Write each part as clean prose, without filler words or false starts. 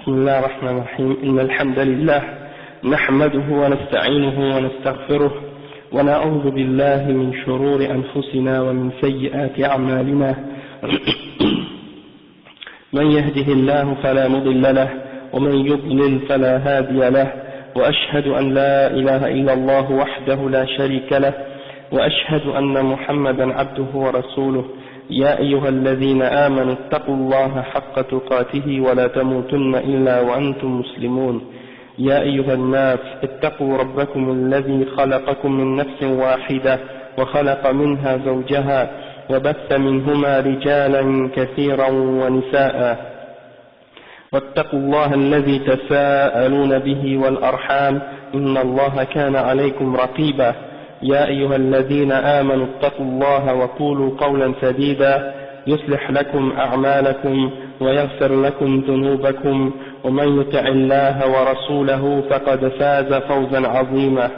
بسم الله الرحمن الرحيم إن الحمد لله نحمده ونستعينه ونستغفره ونعوذ بالله من شرور أنفسنا ومن سيئات أعمالنا من يهده الله فلا مضل له ومن يضلل فلا هادي له وأشهد أن لا إله إلا الله وحده لا شريك له وأشهد أن محمدا عبده ورسوله يا أيها الذين آمنوا اتقوا الله حق تقاته ولا تموتن إلا وأنتم مسلمون يا أيها الناس اتقوا ربكم الذي خلقكم من نفس واحدة وخلق منها زوجها وبث منهما رجالا كثيرا ونساء واتقوا الله الذي تساءلون به والأرحام إن الله كان عليكم رقيبا يا أيها الذين آمنوا اتقوا الله وقولوا قولا سديدا يصلح لكم أعمالكم ويغفر لكم ذنوبكم ومن يطع الله ورسوله فقد فاز فوزا عظيما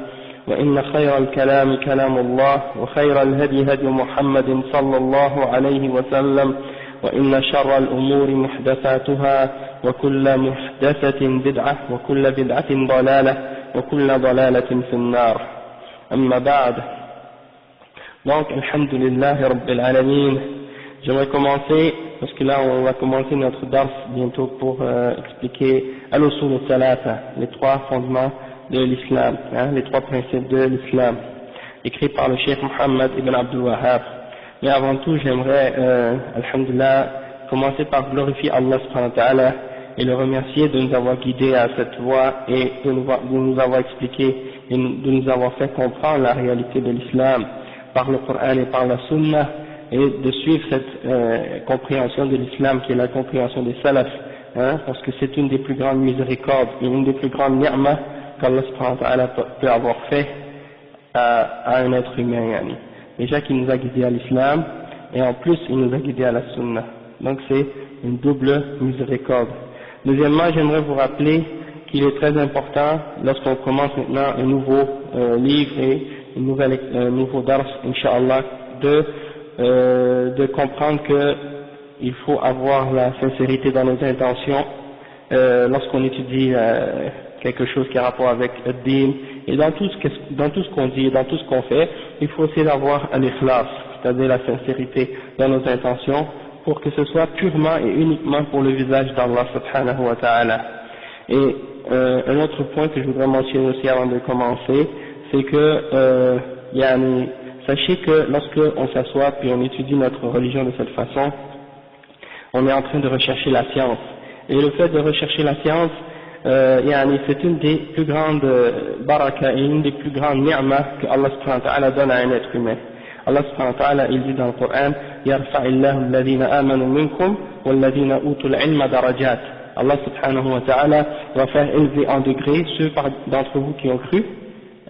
وإن خير الكلام كلام الله وخير الهدي هدي محمد صلى الله عليه وسلم وإن شر الأمور محدثاتها وكل محدثة بدعة وكل بدعة ضلالة وكل ضلالة في النار أما بعد. Donc, alhamdulillah rabbil alamin, j'aimerais commencer, parce que là on va commencer notre dars bientôt pour expliquer al-usul al-thalatha, les trois fondements de l'islam, les trois principes de l'islam, écrit par le cheikh Muhammad ibn Abdul Wahhab. Mais avant tout, j'aimerais, alhamdulillah, commencer par glorifier Allah subhanahu wa ta'ala et le remercier de nous avoir guidés à cette voie et de nous avoir expliqué et de nous avoir fait comprendre la réalité de l'islam par le Coran et par la Sunna, et de suivre cette compréhension de l'islam qui est la compréhension des salafs, parce que c'est une des plus grandes miséricordes et une des plus grandes ni'mas qu'Allah subhanahu wa ta'ala peut avoir fait à un être humain. Déjà qu'il nous a guidés à l'islam et en plus il nous a guidés à la Sunna, donc c'est une double miséricorde. Deuxièmement, j'aimerais vous rappeler qu'il est très important, lorsqu'on commence maintenant un nouveau livre et un nouveau dars, Inch'Allah, de comprendre qu'il faut avoir la sincérité dans nos intentions lorsqu'on étudie quelque chose qui a rapport avec le din, et dans tout ce qu'on dit, dans tout ce qu'on fait, il faut essayer d'avoir al-ikhlas, c'est-à-dire la sincérité dans nos intentions, pour que ce soit purement et uniquement pour le visage d'Allah subhanahu wa ta'ala. Et un autre point que je voudrais mentionner aussi avant de commencer, c'est que sachez que lorsque on s'assoit puis on étudie notre religion de cette façon, on est en train de rechercher la science. Et le fait de rechercher la science, c'est une des plus grandes baraka et une des plus grandes ni'mas que Allah subhanahu wa ta'ala donne à un être humain. Allah subhanahu wa ta'ala, il dit dans le Coran, yarfa'illahu alladhina amanu minkum walladhina utul ilma darajat. Allah subhanahu wa ta'ala va faire élever en degrés ceux d'entre vous qui ont cru,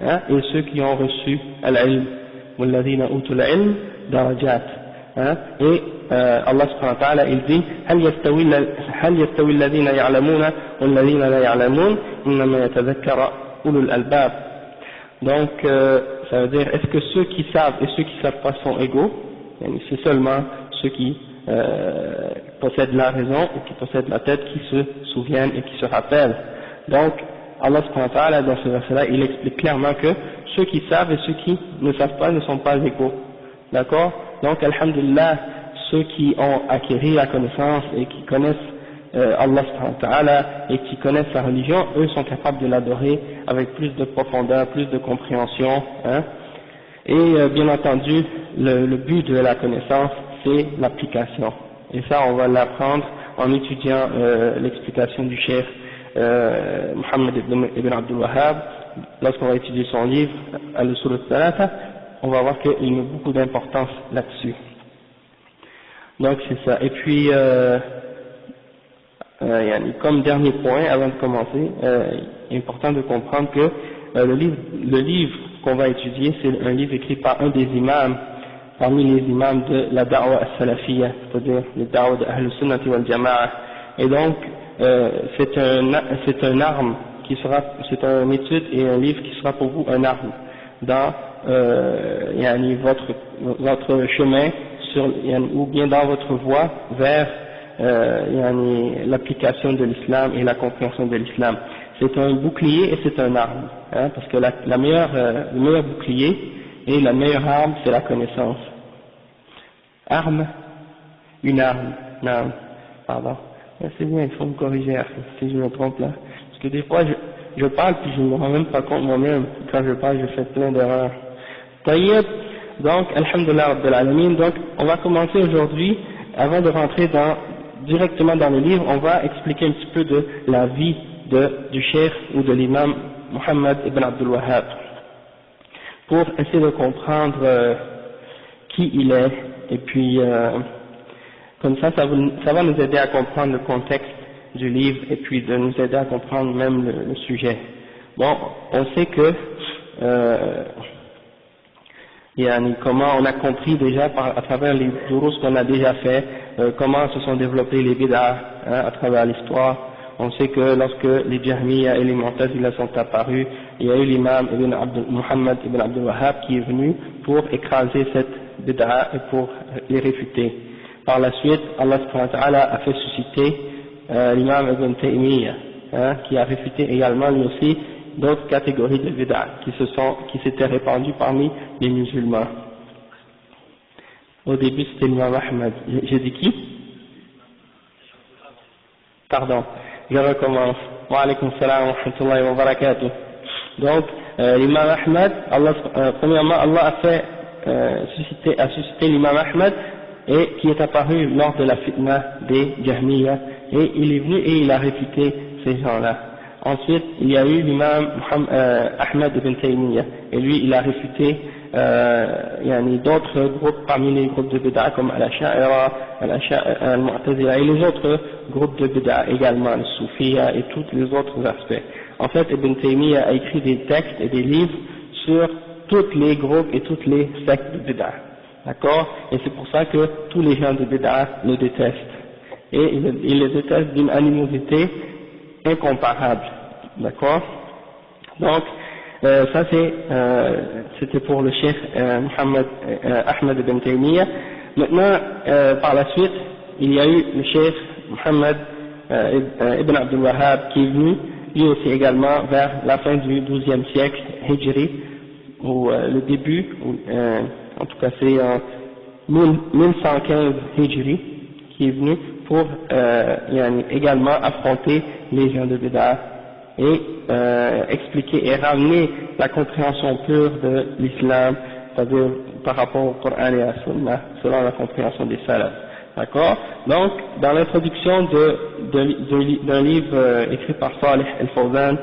et ceux qui ont reçu al-ilm, walladhina utul ilm darajat. Et Allah subhanahu wa ta'ala, il dit, hal yastawi alladhina ya'lamuna walladhina la ya'lamun innama yatadhakkara ulul albab. Donc ça veut dire, est-ce que ceux qui savent et ceux qui ne savent pas sont égaux? C'est seulement ceux qui possèdent la raison ou qui possèdent la tête qui se souviennent et qui se rappellent. Donc Allah subhanahu wa ta'ala, dans ce verset-là, il explique clairement que ceux qui savent et ceux qui ne savent pas ne sont pas égaux. D'accord? Donc alhamdulillah, ceux qui ont acquis la connaissance et qui connaissent Allah subhanahu wa ta'ala et qui connaissent sa religion, eux sont capables de l'adorer avec plus de profondeur, plus de compréhension, et bien entendu le but de la connaissance c'est l'application, et ça on va l'apprendre en étudiant l'explication du cheikh Muhammad ibn Abdul Wahhab. Lorsqu'on va étudier son livre al-usul al-thalatha, on va voir qu'il met beaucoup d'importance là-dessus. Donc c'est ça. Et puis comme dernier point, avant de commencer, il est important de comprendre que le livre qu'on va étudier, c'est un livre écrit par un des imams, parmi les imams de la da'wa as-salafiyya, c'est-à-dire le da'wa de Ahl Sunnati wal Jama'a. Et donc, c'est un arme qui sera, c'est une étude et un livre qui sera pour vous un arme dans votre chemin ou bien dans votre voie vers l'application de l'islam et la compréhension de l'islam. C'est un bouclier et c'est un arme, hein, parce que le meilleur bouclier et la meilleure arme, c'est la connaissance. Arme, une arme, non, pardon. C'est bien, il faut me corriger si je me trompe là. Parce que des fois, je parle puis je ne me rends même pas compte moi-même. Quand je parle, je fais plein d'erreurs. Taïeb, donc, alhamdulillah rabbil alamin. Donc, on va commencer aujourd'hui, avant de rentrer directement dans le livre, on va expliquer un petit peu de la vie du cheikh ou de l'imam Muhammad ibn Abdul Wahhab, pour essayer de comprendre qui il est, et puis comme ça va nous aider à comprendre le contexte du livre, et puis de nous aider à comprendre même le sujet. Bon, on sait que comment on a compris déjà à travers les durus qu'on a déjà fait, comment se sont développés les bid'ah à travers l'histoire. On sait que lorsque les Jahmiya et les Mu'tazila sont apparus, il y a eu l'imam Muhammad ibn Abdul Wahhab qui est venu pour écraser cette bid'a et pour les réfuter. Par la suite, Allah subhanahu wa ta'ala a fait susciter l'imam Ibn Taymiyyah, qui a réfuté également lui aussi d'autres catégories de bid'a qui s'étaient répandues parmi les musulmans. Au début c'était l'imam Ahmad. J'ai dit qui? Pardon. Je recommence. Wa alaykum salam wa rahmatullahi wa barakatuh. Donc, l'imam Ahmad, premièrement, Allah a fait suscité l'imam Ahmad, et qui est apparu lors de la fitna des Jahmiya, et il est venu et il a réfuté ces gens-là. Ensuite, il y a eu l'imam Ahmad ibn Taymiyyah, et lui, il a réfuté d'autres groupes parmi les groupes de bid'a comme Al-Asha'ira, Al-Mu'tazila et les autres groupes de bid'a également, le Soufiyya et tous les autres aspects. En fait, Ibn Taymiyyah a écrit des textes et des livres sur tous les groupes et toutes les sectes de bid'a. D'accord? Et c'est pour ça que tous les gens de bid'a le détestent. Et ils le détestent d'une animosité incomparable. D'accord? Donc, ça c'était pour le cheikh Ahmad ibn Taymiyyah. Maintenant, par la suite, il y a eu le cheikh Muhammad ibn Abdul Wahhab qui est venu, lui aussi également, vers la fin du XIIe siècle Hijri, ou le début, en tout cas c'est en 1115 Hijri, qui est venu pour également affronter les gens de Bid'a et expliquer et ramener la compréhension pure de l'islam, c'est-à-dire par rapport au Coran et à la Sunna, selon la compréhension des salafs. D'accord? Donc, dans l'introduction d'un livre écrit par Salih al-Fawzan,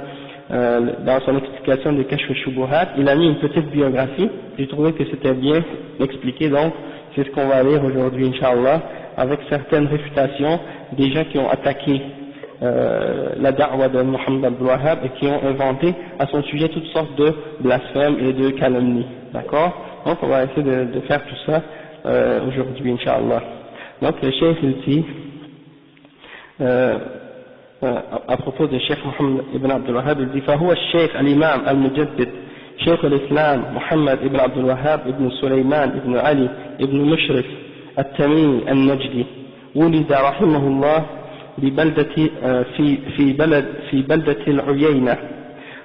dans son explication de Kashf al-Shubuhat, il a mis une petite biographie. J'ai trouvé que c'était bien expliqué, donc c'est ce qu'on va lire aujourd'hui, Inch'Allah, avec certaines réfutations des gens qui ont attaqué la da'wa de Muhammad Abdul Wahhab et qui ont inventé à son sujet toutes sortes de blasphèmes et de calomnies. D'accord? Donc on va essayer de faire tout ça aujourd'hui, Inch'Allah. Donc le cheikh il dit à propos de Cheikh Muhammad ibn Abdul Wahhab, il dit فهو الشيخ الإمام المجدد شيخ الإسلام محمد ibn Abdul Wahhab ibn سليمان ibn علي ibn مشرف التميمي النجدي ولد رحمه الله ببلدة في بلدة العيينة.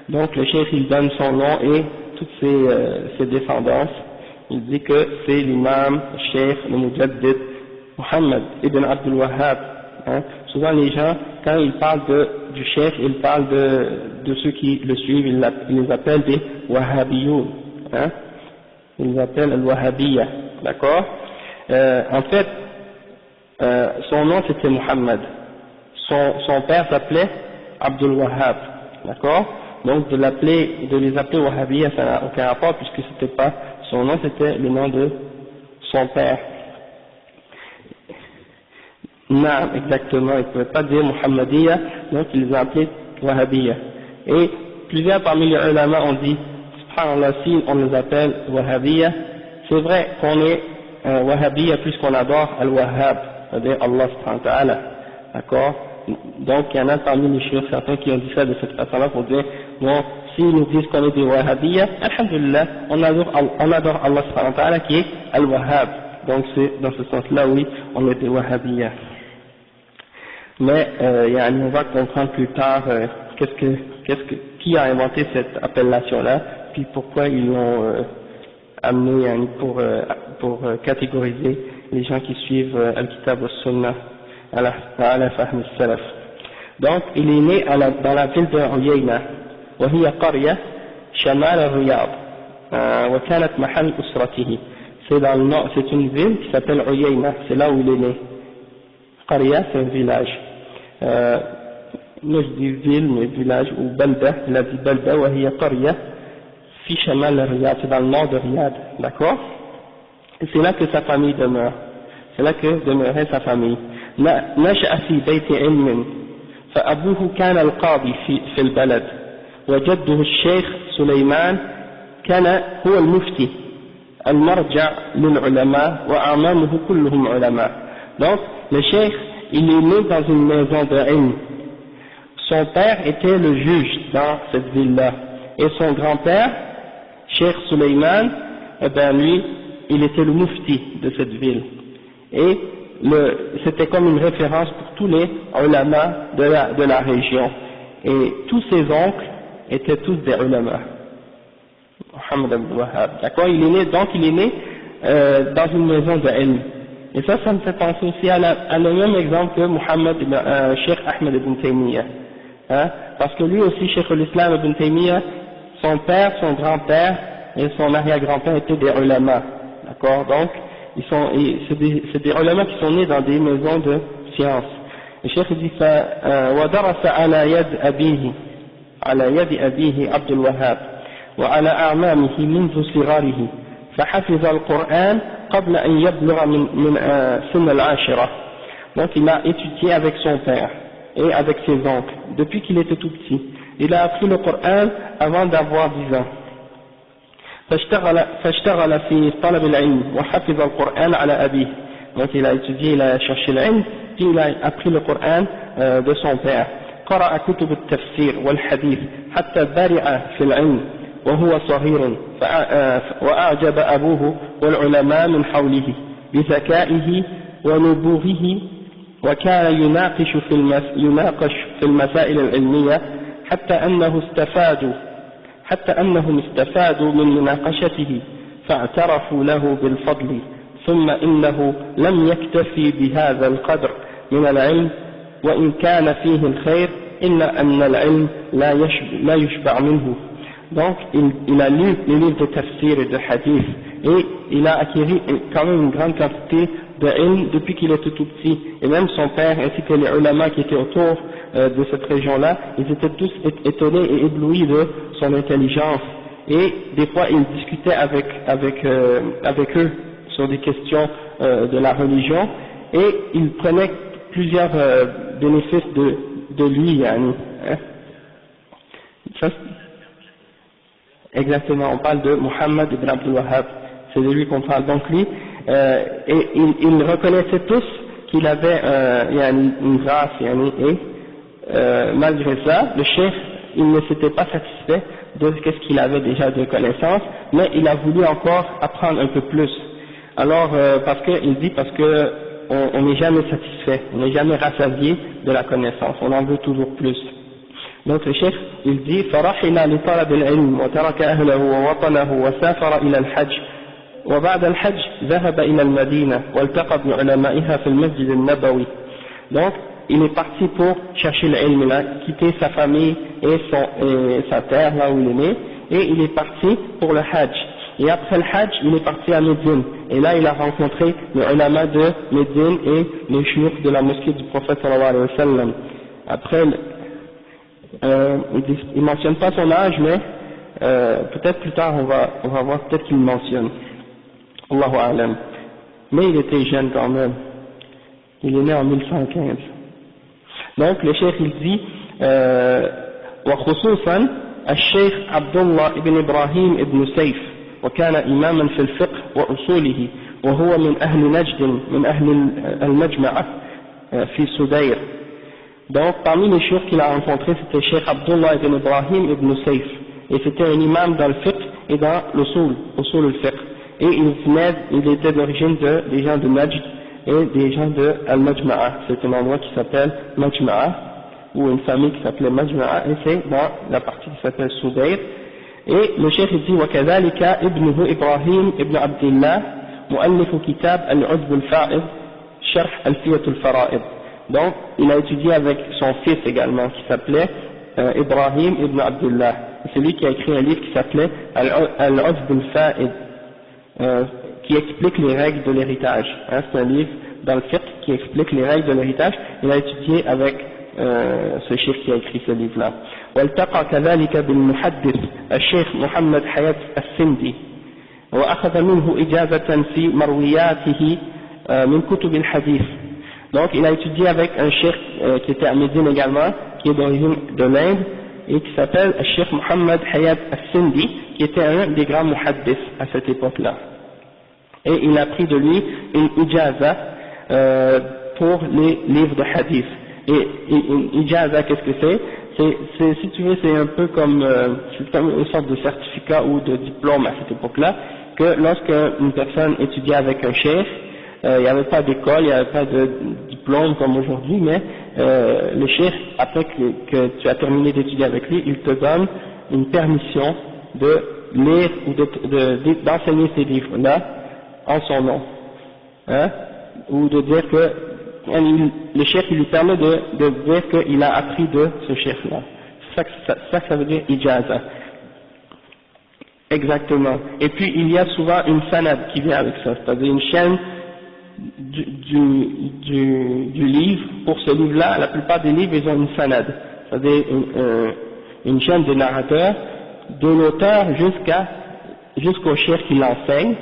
Donc le cheikh il donne son nom et toutes ses descendances. Il dit que c'est l'imam, le cheikh, le mujaddid Muhammad ibn Abdul Wahhab. Souvent les gens, quand ils parlent du cheikh, ils parlent de ceux qui le suivent, ils les appellent des wahhabiyoun. Ils les appellent al-wahhabiyya. D'accord? En fait, son nom c'était Muhammad. Son père s'appelait Abdul Wahhab. D'accord? Donc de les appeler wahhabiyya, ça n'a aucun rapport puisque c'était pas son nom, c'était le nom de son père. Non, exactement, ils ne pouvaient pas dire Muhammadiyya, donc ils les ont appelés Wahhabiyya. Et plusieurs parmi les ulama ont dit, subhanallah, si on les appelle Wahhabiyya, c'est vrai qu'on est Wahhabiyya puisqu'on adore Al-Wahhab, c'est-à-dire Allah subhanahu wa ta'ala. D'accord? Donc il y en a parmi les chefs certains qui ont dit ça de cette façon-là pour dire, bon, s'ils nous disent qu'on est des Wahhabiyya, alhamdulillah, on adore Allah subhanahu wa ta'ala qui est Al-Wahhab. Donc c'est dans ce sens-là, oui, on est des Wahhabiyya. mais on va comprendre plus tard qui a inventé cette appellation-là, puis pourquoi ils l'ont amené pour catégoriser les gens qui suivent Al-Kitab wa-Sunnah à la Fahm al-Salaf. Donc, il est né dans la ville de Uyayna, وهي قرية شمال الرياض وكانت محل أسرته. C'est dans le nord, c'est une ville qui s'appelle Uyayna, c'est là où il est né. Qarya, c'est un village. Moi je dis ville, mais village, ou Balda, il a dit Balda, وهي قرية في شمال الرياض, c'est dans le nord de Riyad, d'accord? Et c'est là que sa famille demeure, c'est là que demeurait sa famille. نشأ في بيت علم فأبوه كان القاضي في البلد وجده الشيخ سليمان كان هو المفتي المرجع للعلماء وأعمامه كلهم علماء. Donc le cheikh, il est né dans une maison de ilm. Son père était le juge dans cette ville-là et son grand-père, Cheikh Suleiman, lui, il était le mufti de cette ville. Et c'était comme une référence pour tous les ulama de la région. Et tous ses oncles étaient tous des ulama. Muhammad Abdul Wahhab. D'accord, il est né dans une maison de ilm. Et ça me fait penser aussi à le même exemple que Cheikh Ahmed ibn Taymiyyah. Hein? Parce que lui aussi, Cheikh l'Islam ibn Taymiyyah, son père, son grand-père et son arrière-grand-père étaient des ulama. D'accord, donc c'est des ulama qui sont nés dans des maisons de sciences. Le Cheikh dit ça, ودرس على يد أبيه عبد الوهاب وعلى أعمامه منذ صغاره فحفظ القرآن قبل أن يبلغ من سن العاشرة. Donc il a étudié avec son père et avec ses oncles depuis qu'il était tout petit. Il a appris le Coran avant d'avoir 10 ans. فاشتغل في طلب العلم وحفظ القرآن على أبيه. Donc il a étudié, il a cherché l'ilm, puis il a appris le Coran de son père. قرأ كتب التفسير والحديث حتى برع في العلم وهو صغير وأعجب أبوه والعلماء من حوله بذكائه ونبوغه وكان يناقش في المسائل العلمية حتى أنهم استفادوا من مناقشته فاعترفوا له بالفضل. ثم إنه لم يكتفي بهذا القدر من العلم وإن كان فيه الخير إلا أن العلم لا يشبع منه. Donc il a lu les livres de tafsir et de hadith et il a acquis quand même une grande quantité de ilm depuis qu'il était tout petit, et même son père ainsi que les ulama qui étaient autour de cette région-là, ils étaient tous étonnés et éblouis de son intelligence, et des fois il discutait avec eux sur des questions de la religion, et il prenait plusieurs bénéfices de lui, hein. Ça, exactement, on parle de Muhammad ibn Abdul Wahhab, c'est de lui qu'on parle. Donc lui, et ils reconnaissaient tous qu'il avait une grâce, et malgré ça, le chef, il ne s'était pas satisfait de ce qu'il avait déjà de connaissances, mais il a voulu encore apprendre un peu plus. Alors, parce que on n'est jamais satisfait, on n'est jamais rassasié de la connaissance, on en veut toujours plus. Donc le chef, il dit فرحل لطلب العلم وترك أهله ووطنه وسافر إلى الحج وبعد الحج ذهب إلى المدينة والتقى بعلمائها في المسجد النبوي. Donc il est parti pour chercher l'ilm, il a quitté sa famille et sa terre là où il est né, et il est parti pour le hajj. Et après le hajj, il est parti à Médine, et là il a rencontré les ulama de Médine et les chouïrs de la mosquée du prophète sallallahu alayhi wa sallam. Après, il mentionne pas son âge, mais peut-être plus tard on va voir, peut-être qu'il mentionne. Allahu a'lam. Mais il était jeune quand même. Il est né en 1115. Donc le cheikh il dit وخصوصا الشيخ عبد الله ابن إبراهيم ابن سيف وكان إماما في الفقه وأصوله وهو من أهل نجد من أهل المجمعة في سدير. Donc parmi les cheikhs qu'il a rencontrés, c'était Cheikh Abdullah ibn Ibrahim ibn Saif, et c'était un imam dans le fiqh et dans l'usul al-fiqh, et il était d'origine des gens de Najd, et des gens de Al-Majma'a. C'est un endroit qui s'appelle Majma'a, ou une famille qui s'appelait Majma'a, et c'est dans la partie qui s'appelle Soudayr. Et le cheikh dit وكذلك ابنه إبراهيم ابن عبد الله مؤلف كتاب العذب الفائض شرح ألفية الفرائض. Donc il a étudié avec son fils également qui s'appelait Ibrahim ibn Abdullah. C'est lui qui a écrit un livre qui s'appelait Al-Uzb al-Fa'id, qui explique les règles de l'héritage. C'est un livre dans le fiqh qui explique les règles de l'héritage. Il a étudié avec ce cheikh qui a écrit ce livre-là. والتقى كذلك بالمحدث الشيخ محمد حياة السندي وأخذ منه إجازة في مروياته من كتب الحديث. Donc il a étudié avec un cheikh qui était à Médine également, qui est d'origine de l'Inde, et qui s'appelle le cheikh Mohammed Hayat al-Sindi, qui était un des grands muhaddis à cette époque-là. Et il a pris de lui une ijaza pour les livres de hadith. Et une ijaza, qu'est-ce que c'est? Si tu veux, c'est un peu comme une sorte de certificat ou de diplôme à cette époque-là, que lorsqu'une personne étudiait avec un cheikh, il n'y avait pas d'école, il n'y avait pas de diplôme comme aujourd'hui, mais le cheikh, après que tu as terminé d'étudier avec lui, il te donne une permission de lire ou d'enseigner ces livres-là en son nom, ou de dire que le cheikh il lui permet de dire qu'il a appris de ce cheikh-là. C'est ça que ça veut dire ijaza. Exactement. Et puis il y a souvent une sanad qui vient avec ça, c'est-à-dire une chaîne du livre. Pour ce livre-là, la plupart des livres ils ont une sanad, c'est-à-dire une chaîne de narrateurs, de l'auteur jusqu'au cheikh qui l'enseigne,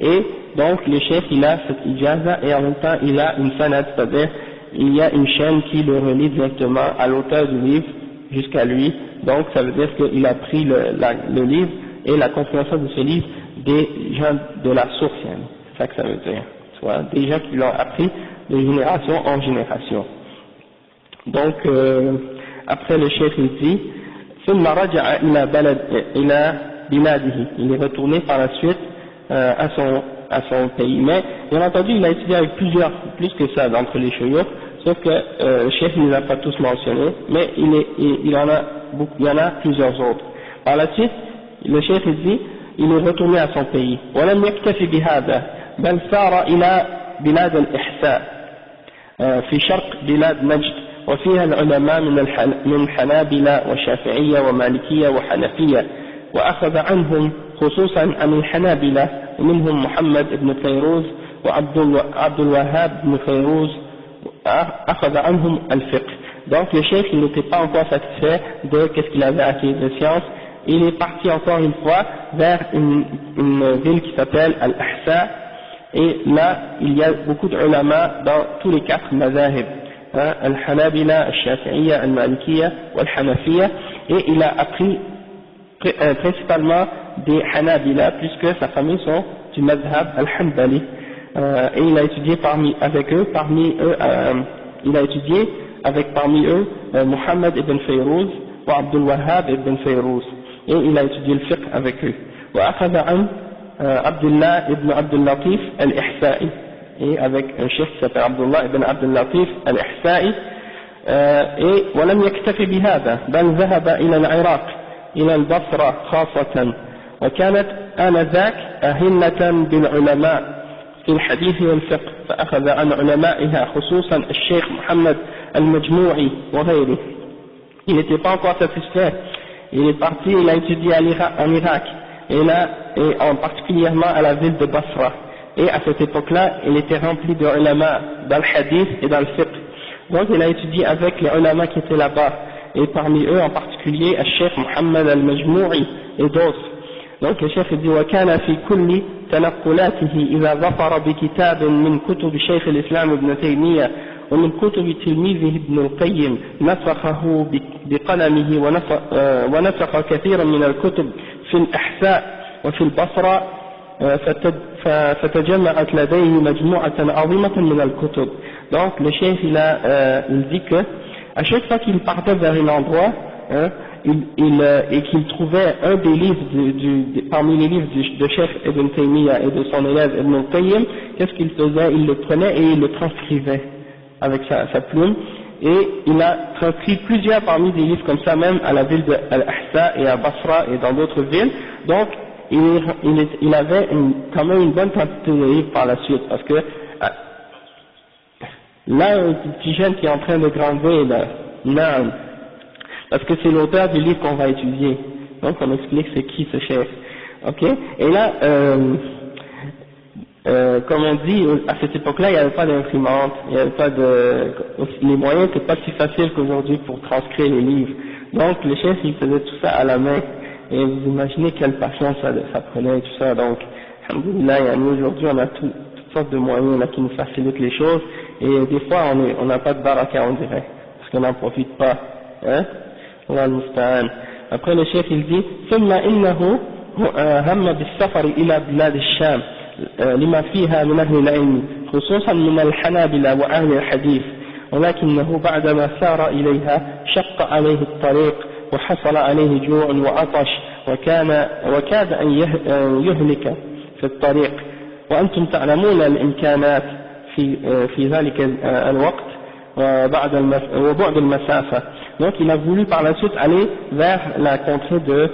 et donc le cheikh il a cette ijaza et en même temps il a une sanad, c'est-à-dire il y a une chaîne qui le relie directement à l'auteur du livre jusqu'à lui. Donc ça veut dire qu'il a pris le livre et la compréhension de ce livre des gens de la source. C'est ça que ça veut dire. Soit des gens qui l'ont appris de génération en génération. Donc après le cheikh il dit ثم رجع إلى بلاده. Il est retourné par la suite à son pays. Mais bien entendu il a étudié avec plus que ça d'entre les shuyukh, sauf que le cheikh ne les a pas tous mentionnés, mais il y en a plusieurs autres. Par la suite le cheikh dit il est retourné à son pays. ولم يكتفي بهذا بل سار إلى بلاد الإحساء في شرق بلاد نجد، وفيها العلماء من حنابلة وشافعية ومالكية وحنفية، وأخذ عنهم خصوصا عن الحنابلة ومنهم محمد بن فيروز وعبد الوهاب بن فيروز أخذ عنهم الفقه. Donc le cheikh il n'était pas encore satisfait de qu'est-ce qu'il avait acquis de science. Il est parti encore une fois vers une ville qui s'appelle Al-Ahsa, et là il y a beaucoup d'ulama dans tous les 4 mazahib, Al-Hanabila, Al-Shafi'iyya, Al-Malikiyya, Al-Hanafiya, et il a appris principalement des Hanabila puisque sa famille sont du mazhab Al-Hanbali, et il a étudié parmi eux Muhammad ibn Fayrouz ou Abdul Wahhab ibn Fayrouz, et il a étudié le fiqh avec eux. وأخذ عن Abdullah ibn Abdul Latif al-Ihsa'i, et avec un cheikh qui s'appelle Abdullah ibn Abdul Latif al-Ihsa'i. et ولم يكتفي بهذا بل ذهب إلى العراق إلى البصرة خاصة، وكانت آنذاك أهلة بالعلماء في الحديث والفقه، فأخذ عن علمائها خصوصا الشيخ محمد المجموعي وغيره. Il n'était pas encore satisfait, il est parti, il a étudié en Irak, et en particulièrement à la ville de Basra, et à cette époque-là il était rempli de ulama dans le hadith et dans le fiqh. Donc il a étudié avec les ulama qui étaient là-bas, et parmi eux en particulier le cheikh Mohammed al-Majmoui et d'autres. Donc le cheikh dit وكان في كل تنقلاته إذا ظفر بكتاب من كتب شيخ الإسلام ابن تيمية ومن كتب تلميذه ابن القيم نسخه بقلمه ونسخ كثيرا من الكتب في الأحساء وفي البصرة، فتجمعت لديه مجموعة عظيمة من الكتب. Donc le cheikh il dit que à chaque fois qu'il partait vers un endroit, et qu'il trouvait un des livres parmi les livres de Cheikh Ibn Taymiyyah et de son élève Ibn al-Qayyim, qu'est-ce qu'il faisait? Il le prenait et il le transcrivait avec sa plume, et il a transcrit plusieurs parmi des livres comme ça, même à la ville de Al-Ahsa et à Basra et dans d'autres villes. Donc il avait quand même une bonne quantité de livres par la suite, parce que là, un petit jeune qui est en train de grandir, là, non, parce que c'est l'auteur du livre qu'on va étudier. Donc on explique c'est qui ce chef. Ok? Et là, comme on dit, à cette époque-là, il n'y avait pas d'imprimante, il n'y avait pas les moyens n'étaient pas si faciles qu'aujourd'hui pour transcrire les livres. Donc le chef, il faisait tout ça à la main, et vous imaginez quelle patience ça prenait et tout ça. Donc, alhamdoulilah, aujourd'hui on a toutes sortes de moyens là qui nous facilitent les choses, et des fois on n'a pas de baraka, on dirait, parce qu'on n'en profite pas. Hein? Allah al-Musta'an. Après le chef il dit ثم إنه هم بالسفر إلى بلاد الشام لما فيها من أهل العلم خصوصا من الحنابلة وأهل الحديث، ولكنه بعدما سار إليها شق عليه الطريق وحصل عليه جوع وعطش وكاد أن يهلك في الطريق، وأنتم تعلمون الإمكانات في ذلك الوقت وبعد المسافة. Donc il a voulu par la suite aller vers la contrée de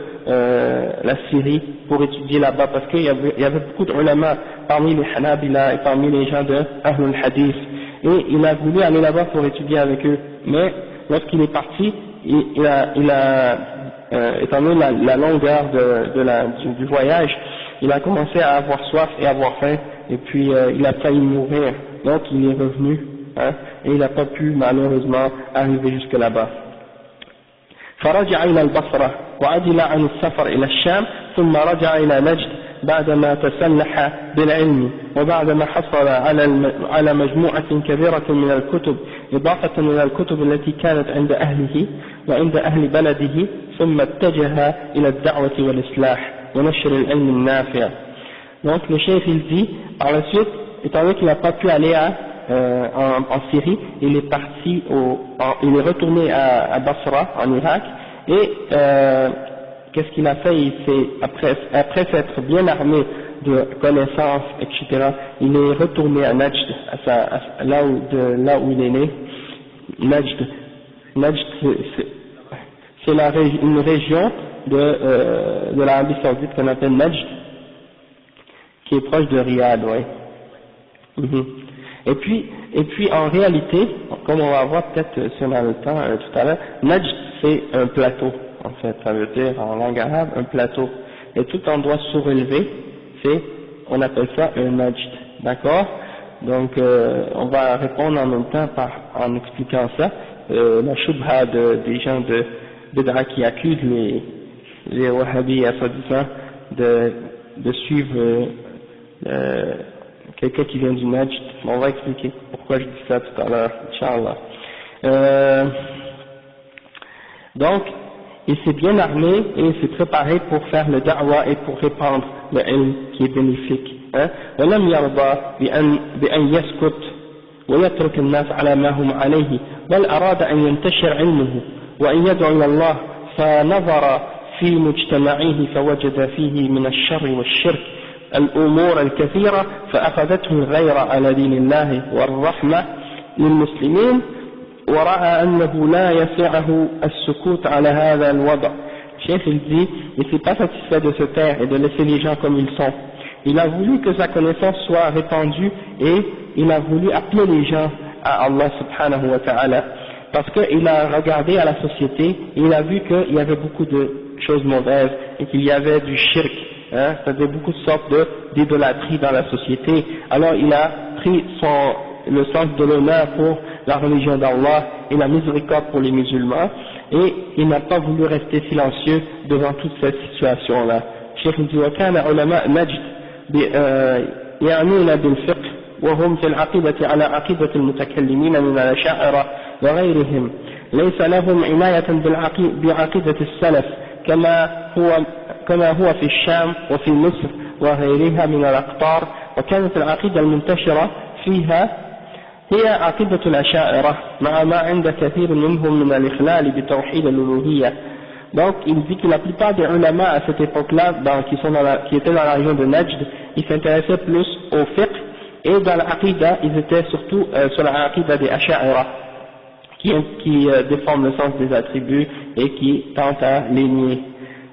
la Syrie pour étudier là-bas, parce qu'il y avait beaucoup de ulama parmi les Hanabila et parmi les gens de Ahlul Hadith, et il a voulu aller là-bas pour étudier avec eux. Mais lorsqu'il est parti, étant donné la longueur du voyage, il a commencé à avoir soif et à avoir faim, et puis il a failli mourir. Donc il est revenu, hein, et il n'a pas pu malheureusement arriver jusque là-bas. فرجع إلى البصرة وعدل عن السفر إلى الشام، ثم رجع إلى نجد بعدما تسلح بالعلم وبعدما حصل على مجموعة كبيرة من الكتب إضافة إلى الكتب التي كانت عند أهله وعند أهل بلده، ثم اتجه إلى الدعوة والإصلاح ونشر العلم النافع. Donc le chef il dit, par la suite, étant donné qu'il n'a pas pu aller en Syrie, il est parti il est retourné à Basra, en Irak, et qu'est-ce qu'il a fait? Après s'être bien armé de connaissances, etc., il est retourné à Najd, là où il est né. Najd, c'est une région de l'Arabie Saoudite qu'on appelle Najd, qui est proche de Riyad, ouais. Et puis en réalité, comme on va voir peut-être si on a le temps tout à l'heure, Najd c'est un plateau, en fait, ça veut dire en langue arabe un plateau, et tout endroit surélevé, on appelle ça un Najd, d'accord? Donc on va répondre en même temps en expliquant ça, la shubha des gens de Bid'a qui accusent les wahhabis soi-disant de suivre quelqu'un qui vient du Najd. On va expliquer pourquoi je dis ça tout à l'heure, Inch'Allah. Donc, il s'est bien armé et il s'est préparé pour faire le da'wa et pour répandre le ilm qui est bénéfique. ولم يرضى بأن يسكت ويترك الناس على ما هم عليه، بل أراد أن ينتشر علمه وأن يدعو إلى الله، فنظر في مجتمعه فوجد فيه من الشر والشرك الأمور الكثيرة، فأخذته الغيرة على دين الله والرحمة للمسلمين، ورأى أنه لا يسعه السكوت على هذا الوضع. Cheikh il dit, il ne s'est pas satisfait de se taire et de laisser les gens comme ils sont. Il a voulu que sa connaissance soit répandue et il a voulu appeler les gens à Allah subhanahu wa ta'ala, parce qu'il a regardé à la société et il a vu qu'il y avait beaucoup de choses mauvaises et qu'il y avait du shirk, c'est-à-dire beaucoup de sortes d'idolâtrie dans la société. Alors il a pris le sens de l'honneur pour la religion d'Allah et la miséricorde pour les musulmans, et il n'a pas voulu rester silencieux devant toute cette situation-là. Cheikh dit وكان علماء نجد يعنون بالفقه وهم في العقيدة على عقيدة المتكلمين من الأشاعرة وغيرهم، ليس لهم عناية بعقيدة السلف كما هو في الشام وفي مصر وغيرها من الأقطار. وكانت العقيدة المنتشرة فيها هي عقيدة الأشاعرة مع ما عند كثير منهم من الإخلال بتوحيد الألوهية Donc il dit que la plupart des ulama à cette époque-là, qui étaient dans la région de Najd, ils s'intéressaient plus au fiqh, et dans l'aqida, ils étaient surtout sur la aqida des Asha'ira, qui déforment le sens des attributs et qui tentent à les nier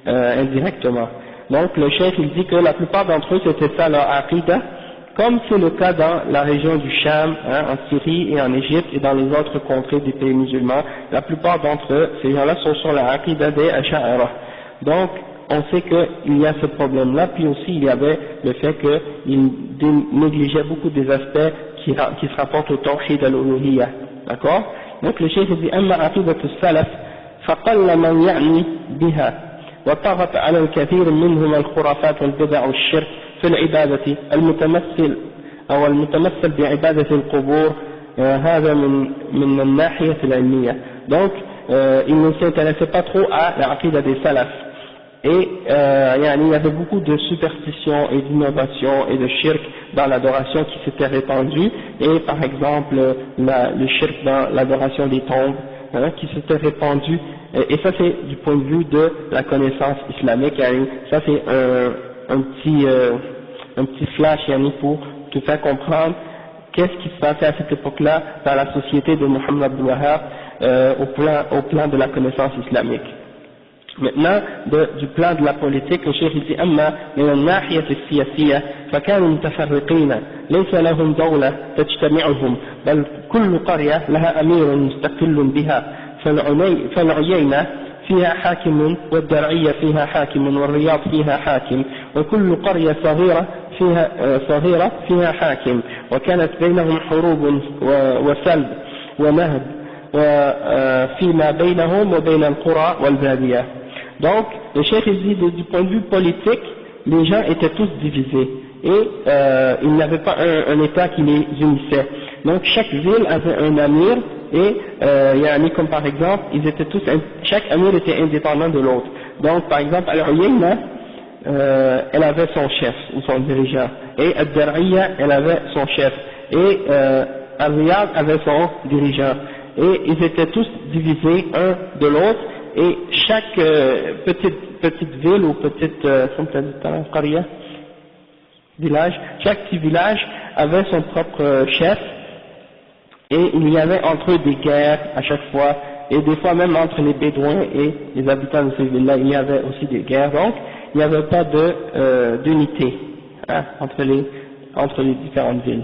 indirectement. Donc le cheikh il dit que la plupart d'entre eux c'était ça leur aqida, comme c'est le cas dans la région du Sham, en Syrie et en Égypte et dans les autres contrées des pays musulmans. La plupart d'entre eux, ces gens-là sont sur la aqida des Asha'ira. Donc on sait qu'il y a ce problème-là, puis aussi il y avait le fait qu'ils négligeaient beaucoup des aspects qui se rapportent au tawhid al-uluhiyya. D'accord? Donc le cheikh dit أما عقيدة السلف فقل من يعني بها وطغت على الكثير منهم الخرافات والبدع والشرك في العبادة المتمثل بعبادة القبور هذا من الناحية العلمية. Donc il ne s'intéressait pas trop à la aqida des salafs. Et il y avait beaucoup de superstitions et d'innovations et de shirk dans l'adoration qui s'était répandue, et par exemple le shirk dans l'adoration des tombes qui s'était répandu, et ça c'est du point de vue de la connaissance islamique. Ça c'est un petit flash pour te faire comprendre qu'est-ce qui se passait à cette époque-là dans la société de Muhammad Abdul Wahhab au plan de la connaissance islamique. Maintenant, du plan de la politique, le cheikh dit أما من الناحية السياسية فكانوا متفرقين ليس لهم دولة تجتمعهم بل كل قرية لها أمير مستقل بها فالعيينة فيها حاكم والدرعية فيها حاكم والرياض فيها حاكم وكل قرية صغيرة فيها حاكم وكانت بينهم حروب وسلب ونهب وفيما بينهم وبين القرى والبادية. Donc, le cheikh dit du point de vue politique, les gens étaient tous divisés et il n'y avait pas un État qui les unissait. Donc, chaque ville avait un amir et comme par exemple, chaque amir était indépendant de l'autre. Donc, par exemple, Al-Uyayna, elle avait son chef ou son dirigeant, et Al-Dar'iyya, elle avait son chef, et Al-Riyad avait son dirigeant. Et ils étaient tous divisés un de l'autre, et chaque petite ville ou village, chaque petit village avait son propre chef, et il y avait entre eux des guerres à chaque fois, et des fois même entre les Bédouins et les habitants de ces villes-là, il y avait aussi des guerres. Donc il n'y avait pas d'unité entre les différentes villes.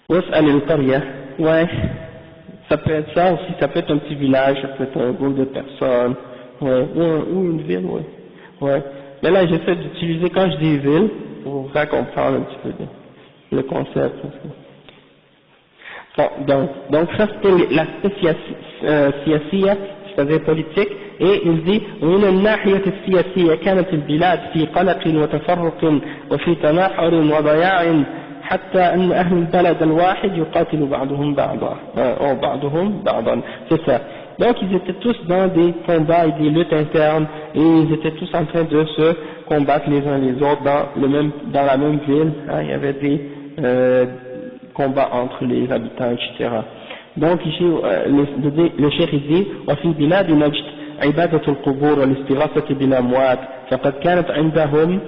واسأل القرية, ouais, ça peut être ça aussi, ça peut être un petit village, ça peut être un groupe de personnes, ouais, ou une ville, ouais. Mais là j'essaie d'utiliser, quand je dis ville, pour faire comprendre un petit peu le concept. Bon, donc ça c'était l'aspect siyasiya, c'est-à-dire politique, et il dit ومن الناحية السياسية كانت البلاد في قلق وتفرق وفي تناحر وضياع حتى أن أهل البلد الواحد يقاتل بعضهم بعضا. C'est ça. Donc ils étaient tous dans des combats et des luttes internes, et ils étaient tous en train de se combattre les uns les autres dans la même ville. Il y avait des combats entre les habitants, etc. Donc ici le cheikh dit وفي بلاد نجد عبادة القبور والاستغاثة بالأموات فقد كانت عندهم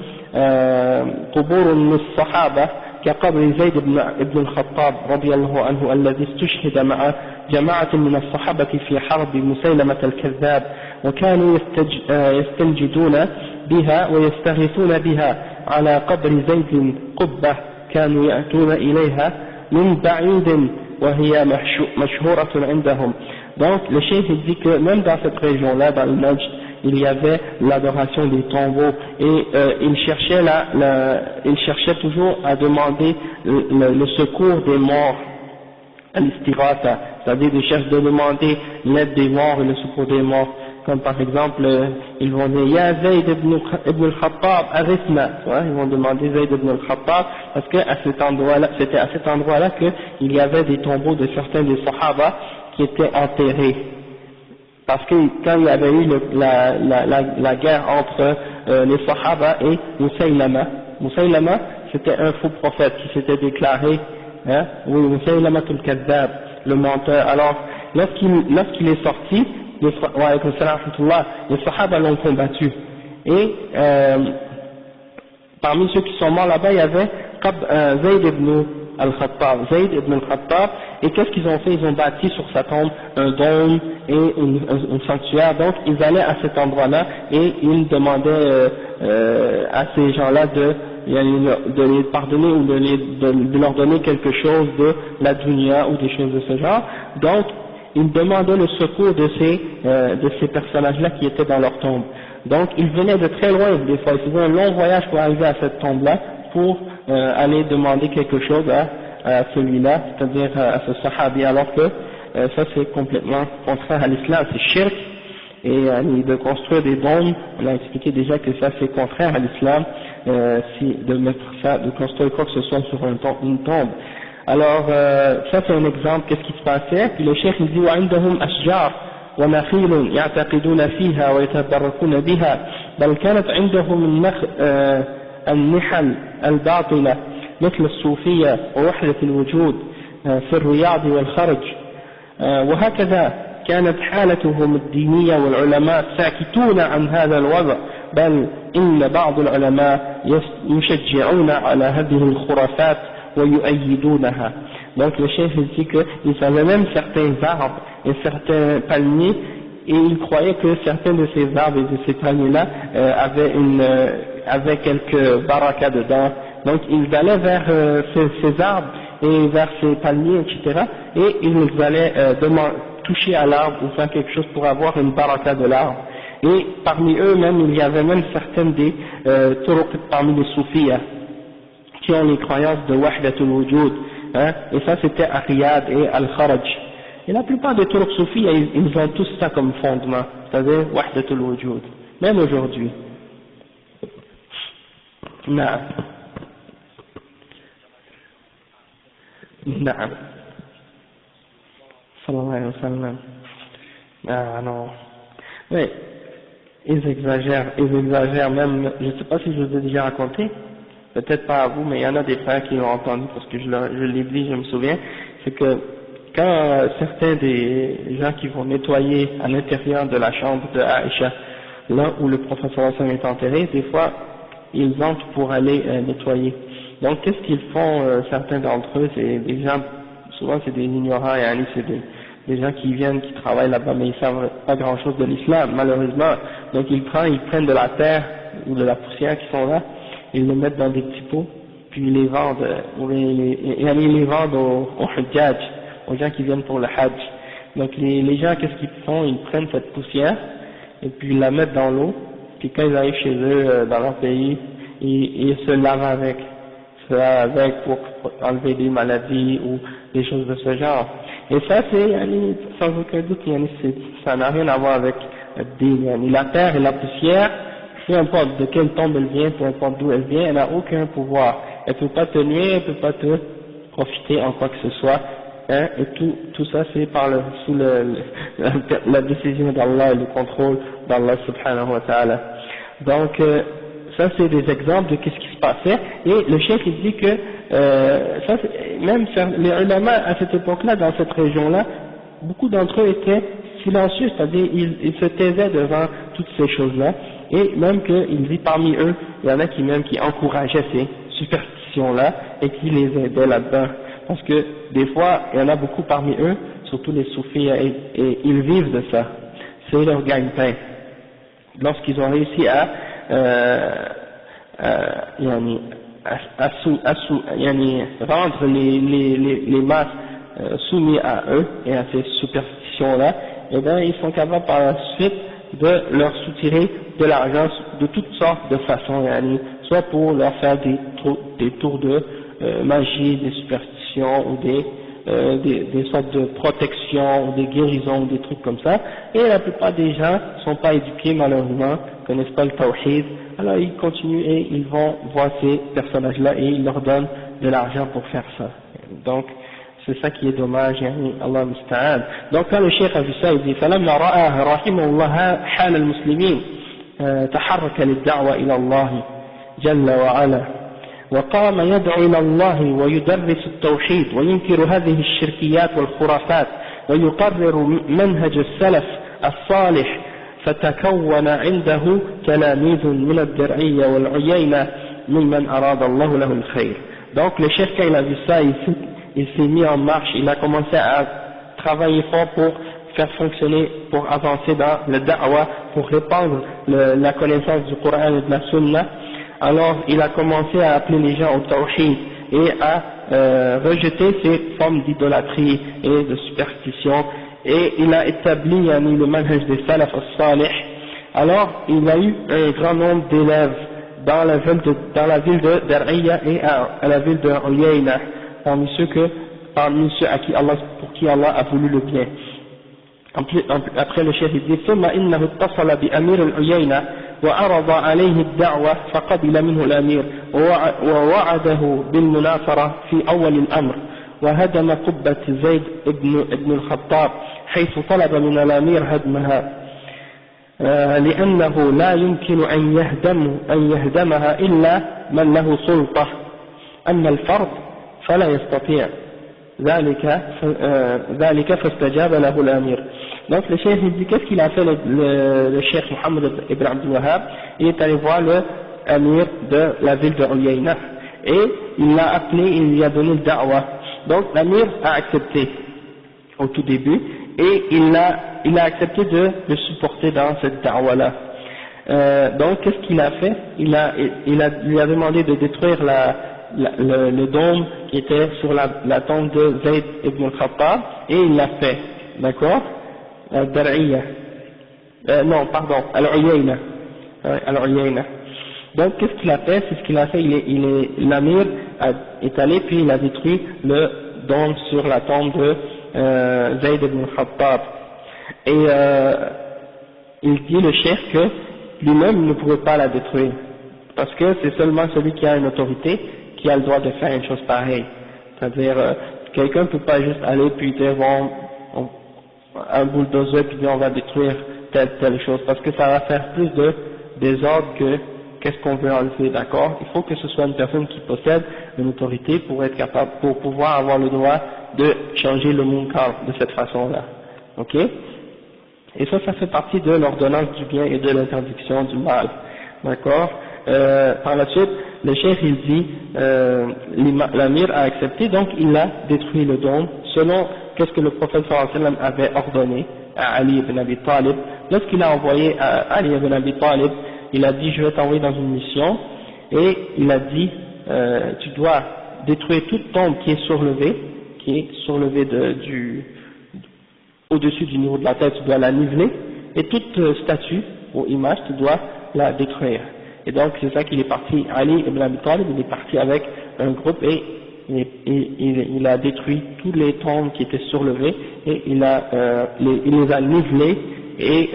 قبور للصحابة كقبر زيد بن الخطاب رضي الله عنه الذي استشهد مع جماعة من الصحابة في حرب مسيلمة الكذاب، وكانوا يستنجدون بها ويستغيثون بها على قبر زيد قبة كانوا يأتون إليها من بعيد وهي مشهورة عندهم. Donc le cheikh dit que même dans cette région-là, dans le Najd, il y avait l'adoration des tombeaux, et il cherchait toujours à demander le secours des morts, à l'istighatha, c'est-à-dire de demander l'aide des morts et le secours des morts. Comme par exemple, ils vont dire Ya Zayd ibn al-Khattab arithna, ils vont demander Zayd ibn al-Khattab, parce que c'était à cet endroit-là qu'il y avait des tombeaux de certains des Sahaba qui étaient enterrés. Parce que quand il y avait eu la guerre entre les Sahaba et Musaylama c'était un faux prophète qui s'était déclaré, oui, Musaylama al-Kadhab, le menteur. Alors lorsqu'il est sorti, les Sahaba l'ont combattu. Et parmi ceux qui sont morts là-bas, il y avait Zayd ibn al-Khattab, et qu'est-ce qu'ils ont fait? Ils ont bâti sur sa tombe un dôme et un sanctuaire. Donc ils allaient à cet endroit-là et ils demandaient à ces gens-là de les pardonner ou de leur donner quelque chose de la dunya ou des choses de ce genre. Donc ils demandaient le secours de ces personnages-là qui étaient dans leur tombe. Donc ils venaient de très loin, des fois ils faisaient un long voyage pour arriver à cette tombe-là pour aller demander quelque chose à celui-là, c'est-à-dire à ce sahabi, alors que ça c'est complètement contraire à l'islam, c'est shirk, et de construire des dômes, on a expliqué déjà que ça c'est contraire à l'islam, de construire quoi que ce soit sur une tombe. Alors ça c'est un exemple, qu'est-ce qui se passait, puis le cheikh il dit وعندهم أشجار ونخيل يعتقدون فيها ويتبركون بها بل كانت عندهم النحل الباطلة مثل الصوفية ووحدة الوجود في الرياض والخرج وهكذا كانت حالتهم الدينية والعلماء ساكتون عن هذا الوضع بل إن بعض العلماء يشجعون على هذه الخرافات ويؤيدونها. Donc le chef dit qu'ils avaient même certains arbres et certains palmiers et ils croyaient que certains de ces arbres et de ces palmiers-là avaient quelques barakas dedans. Donc ils allaient vers ces arbres et vers ces palmiers, etc. et ils allaient toucher à l'arbre ou faire quelque chose pour avoir une baraka de l'arbre. Et parmi eux même, il y avait même certaines des turuq parmi les soufiyas qui ont les croyances de wahdatul wujud, hein, et ça c'était à Riyad et Al-Kharaj. Et la plupart des turuq soufiyas, ils ont tous ça comme fondement, c'est-à-dire wahdatul wujud, même aujourd'hui. Naam. Naam. Sallallahu alayhi wa sallam. Ah non. Oui, ils exagèrent même, je ne sais pas si je vous ai déjà raconté, peut-être pas à vous, mais il y en a des frères qui l'ont entendu parce que je l'ai dit, je me souviens, c'est que quand certains des gens qui vont nettoyer à l'intérieur de la chambre de Aïcha, là où le prophète sallallahu alayhi wa sallam est enterré, des fois ils entrent pour aller nettoyer. Donc qu'est-ce qu'ils font, certains d'entre eux, c'est des gens, souvent c'est des ignorants, et c'est des gens qui viennent, qui travaillent là-bas, mais ils savent pas grand-chose de l'islam, malheureusement. Donc ils prennent de la terre ou de la poussière qui sont là, ils le mettent dans des petits pots, puis ils les vendent, ils les vendent aux hujjaj, aux gens qui viennent pour le hajj. Donc les gens, qu'est-ce qu'ils font? Ils prennent cette poussière, et puis ils la mettent dans l'eau, puis quand ils arrivent chez eux, dans leur pays, ils se lavent avec pour enlever des maladies ou des choses de ce genre. Et ça c'est, sans aucun doute, ça n'a rien à voir avec la terre et la poussière, peu importe de quelle tombe elle vient, peu importe d'où elle vient, elle n'a aucun pouvoir. Elle ne peut pas te nuire, elle ne peut pas te profiter en quoi que ce soit, hein, et tout ça c'est sous la décision d'Allah et le contrôle d'Allah subhanahu wa ta'ala. Donc, ça c'est des exemples de qu'est-ce qui se passait, et le cheikh il dit que même les ulama à cette époque-là, dans cette région-là, beaucoup d'entre eux étaient silencieux, c'est-à-dire ils se taisaient devant toutes ces choses-là, et même qu'il dit parmi eux, il y en a qui encourageaient ces superstitions-là et qui les aidaient là-dedans, parce que des fois, il y en a beaucoup parmi eux, surtout les soufis, et ils vivent de ça, c'est leur gagne-pain. Lorsqu'ils ont réussi à rendre les masses soumis à eux et à ces superstitions-là, et bien ils sont capables par la suite de leur soutirer de l'argent de toutes sortes de façons, soit pour leur faire des tours de magie, des superstitions ou des sortes de protection ou des guérisons ou des trucs comme ça, et la plupart des gens ne sont pas éduqués malheureusement, connaissent pas le tawhid, alors ils continuent et ils vont voir ces personnages-là et ils leur donnent de l'argent pour faire ça. Donc c'est ça qui est dommage, Allah musta'an. Donc quand le cheikh a vu ça, il dit فَلَمَّا رَأَى رَحِمَهُ اللَّهَ حَالَ المسلمين تحرك للدعوة إلى الله جل وعلا وقام يدعو إلى الله ويدرس التوحيد وينكر هذه الشركيات والخرافات ويقرر منهج السلف الصالح فتكون عنده تلاميذ من الدرعية والعيينة ممن أراد الله له الخير. Donc le chef, quand il a vu ça, il s'est mis en marche, il a commencé à travailler fort pour faire fonctionner, pour avancer dans le da'wah, pour répandre la connaissance du Coran et de la Sunna. Alors il a commencé à appeler les gens au tawhid et à rejeter ces formes d'idolâtrie et de superstition, et il a établi le manhaj des salaf as-salih. Alors il a eu un grand nombre d'élèves dans la ville de Dar'iyya et à la ville de Uyayna, parmi ceux pour qui Allah a voulu le bien. Après le chef il dit ثم إنه اتصل بأمير العيينة وعرض عليه الدعوة فقبل منه الأمير ووعده بالمناصرة في أول الأمر وهدم قبة زيد ابن الخطاب حيث طلب من الأمير هدمها لأنه لا يمكن أن يهدمها إلا من له سلطة أما الفرد فلا يستطيع ذلك فاستجاب له الأمير. Donc le cheikh il dit qu'est-ce qu'il a fait le cheikh Mohammed ibn Abdul Wahhab. Il est allé voir le amir de la ville de Uyayna et il l'a appelé, il lui a donné le da'wah. Donc l'amir a accepté au tout début et il a accepté de le supporter dans cette da'wah là. Donc qu'est-ce qu'il a fait? Il lui a demandé de détruire le dôme qui était sur la tombe de Zayd ibn al-Khattab et il l'a fait, d'accord? Dar'iyya, non pardon, Al-Uyayna, Al-Uyayna. Donc qu'est-ce qu'il a fait? C'est ce qu'il a fait, l'amir est allé puis il a détruit le dôme sur la tombe de Zayd ibn al-Khattab. Et il dit le chef que lui-même ne pouvait pas la détruire, parce que c'est seulement celui qui a une autorité qui a le droit de faire une chose pareille. C'est-à-dire, quelqu'un ne peut pas juste aller puis dire bon, un bulldozer puis dire on va détruire telle chose, parce que ça va faire plus de désordre que qu'est-ce qu'on veut enlever, d'accord? Il faut que ce soit une personne qui possède une autorité pour être capable, pour pouvoir avoir le droit de changer le munkar de cette façon-là, ok? Et ça fait partie de l'ordonnance du bien et de l'interdiction du mal, d'accord? Par la suite, le chef il dit, l'amir a accepté, donc il a détruit le dôme selon qu'est-ce que le prophète sallallahu alayhi wa sallam avait ordonné à Ali ibn Abi Talib. Lorsqu'il a envoyé à Ali ibn Abi Talib, il a dit je vais t'envoyer dans une mission, et il a dit tu dois détruire toute tombe qui est surlevée au-dessus du niveau de la tête, tu dois la niveler, et toute statue ou image tu dois la détruire. Et donc c'est ça qu'il est parti, Ali ibn Abi Talib, il est parti avec un groupe et il a détruit toutes les tombes qui étaient surlevées et il les a nivelées et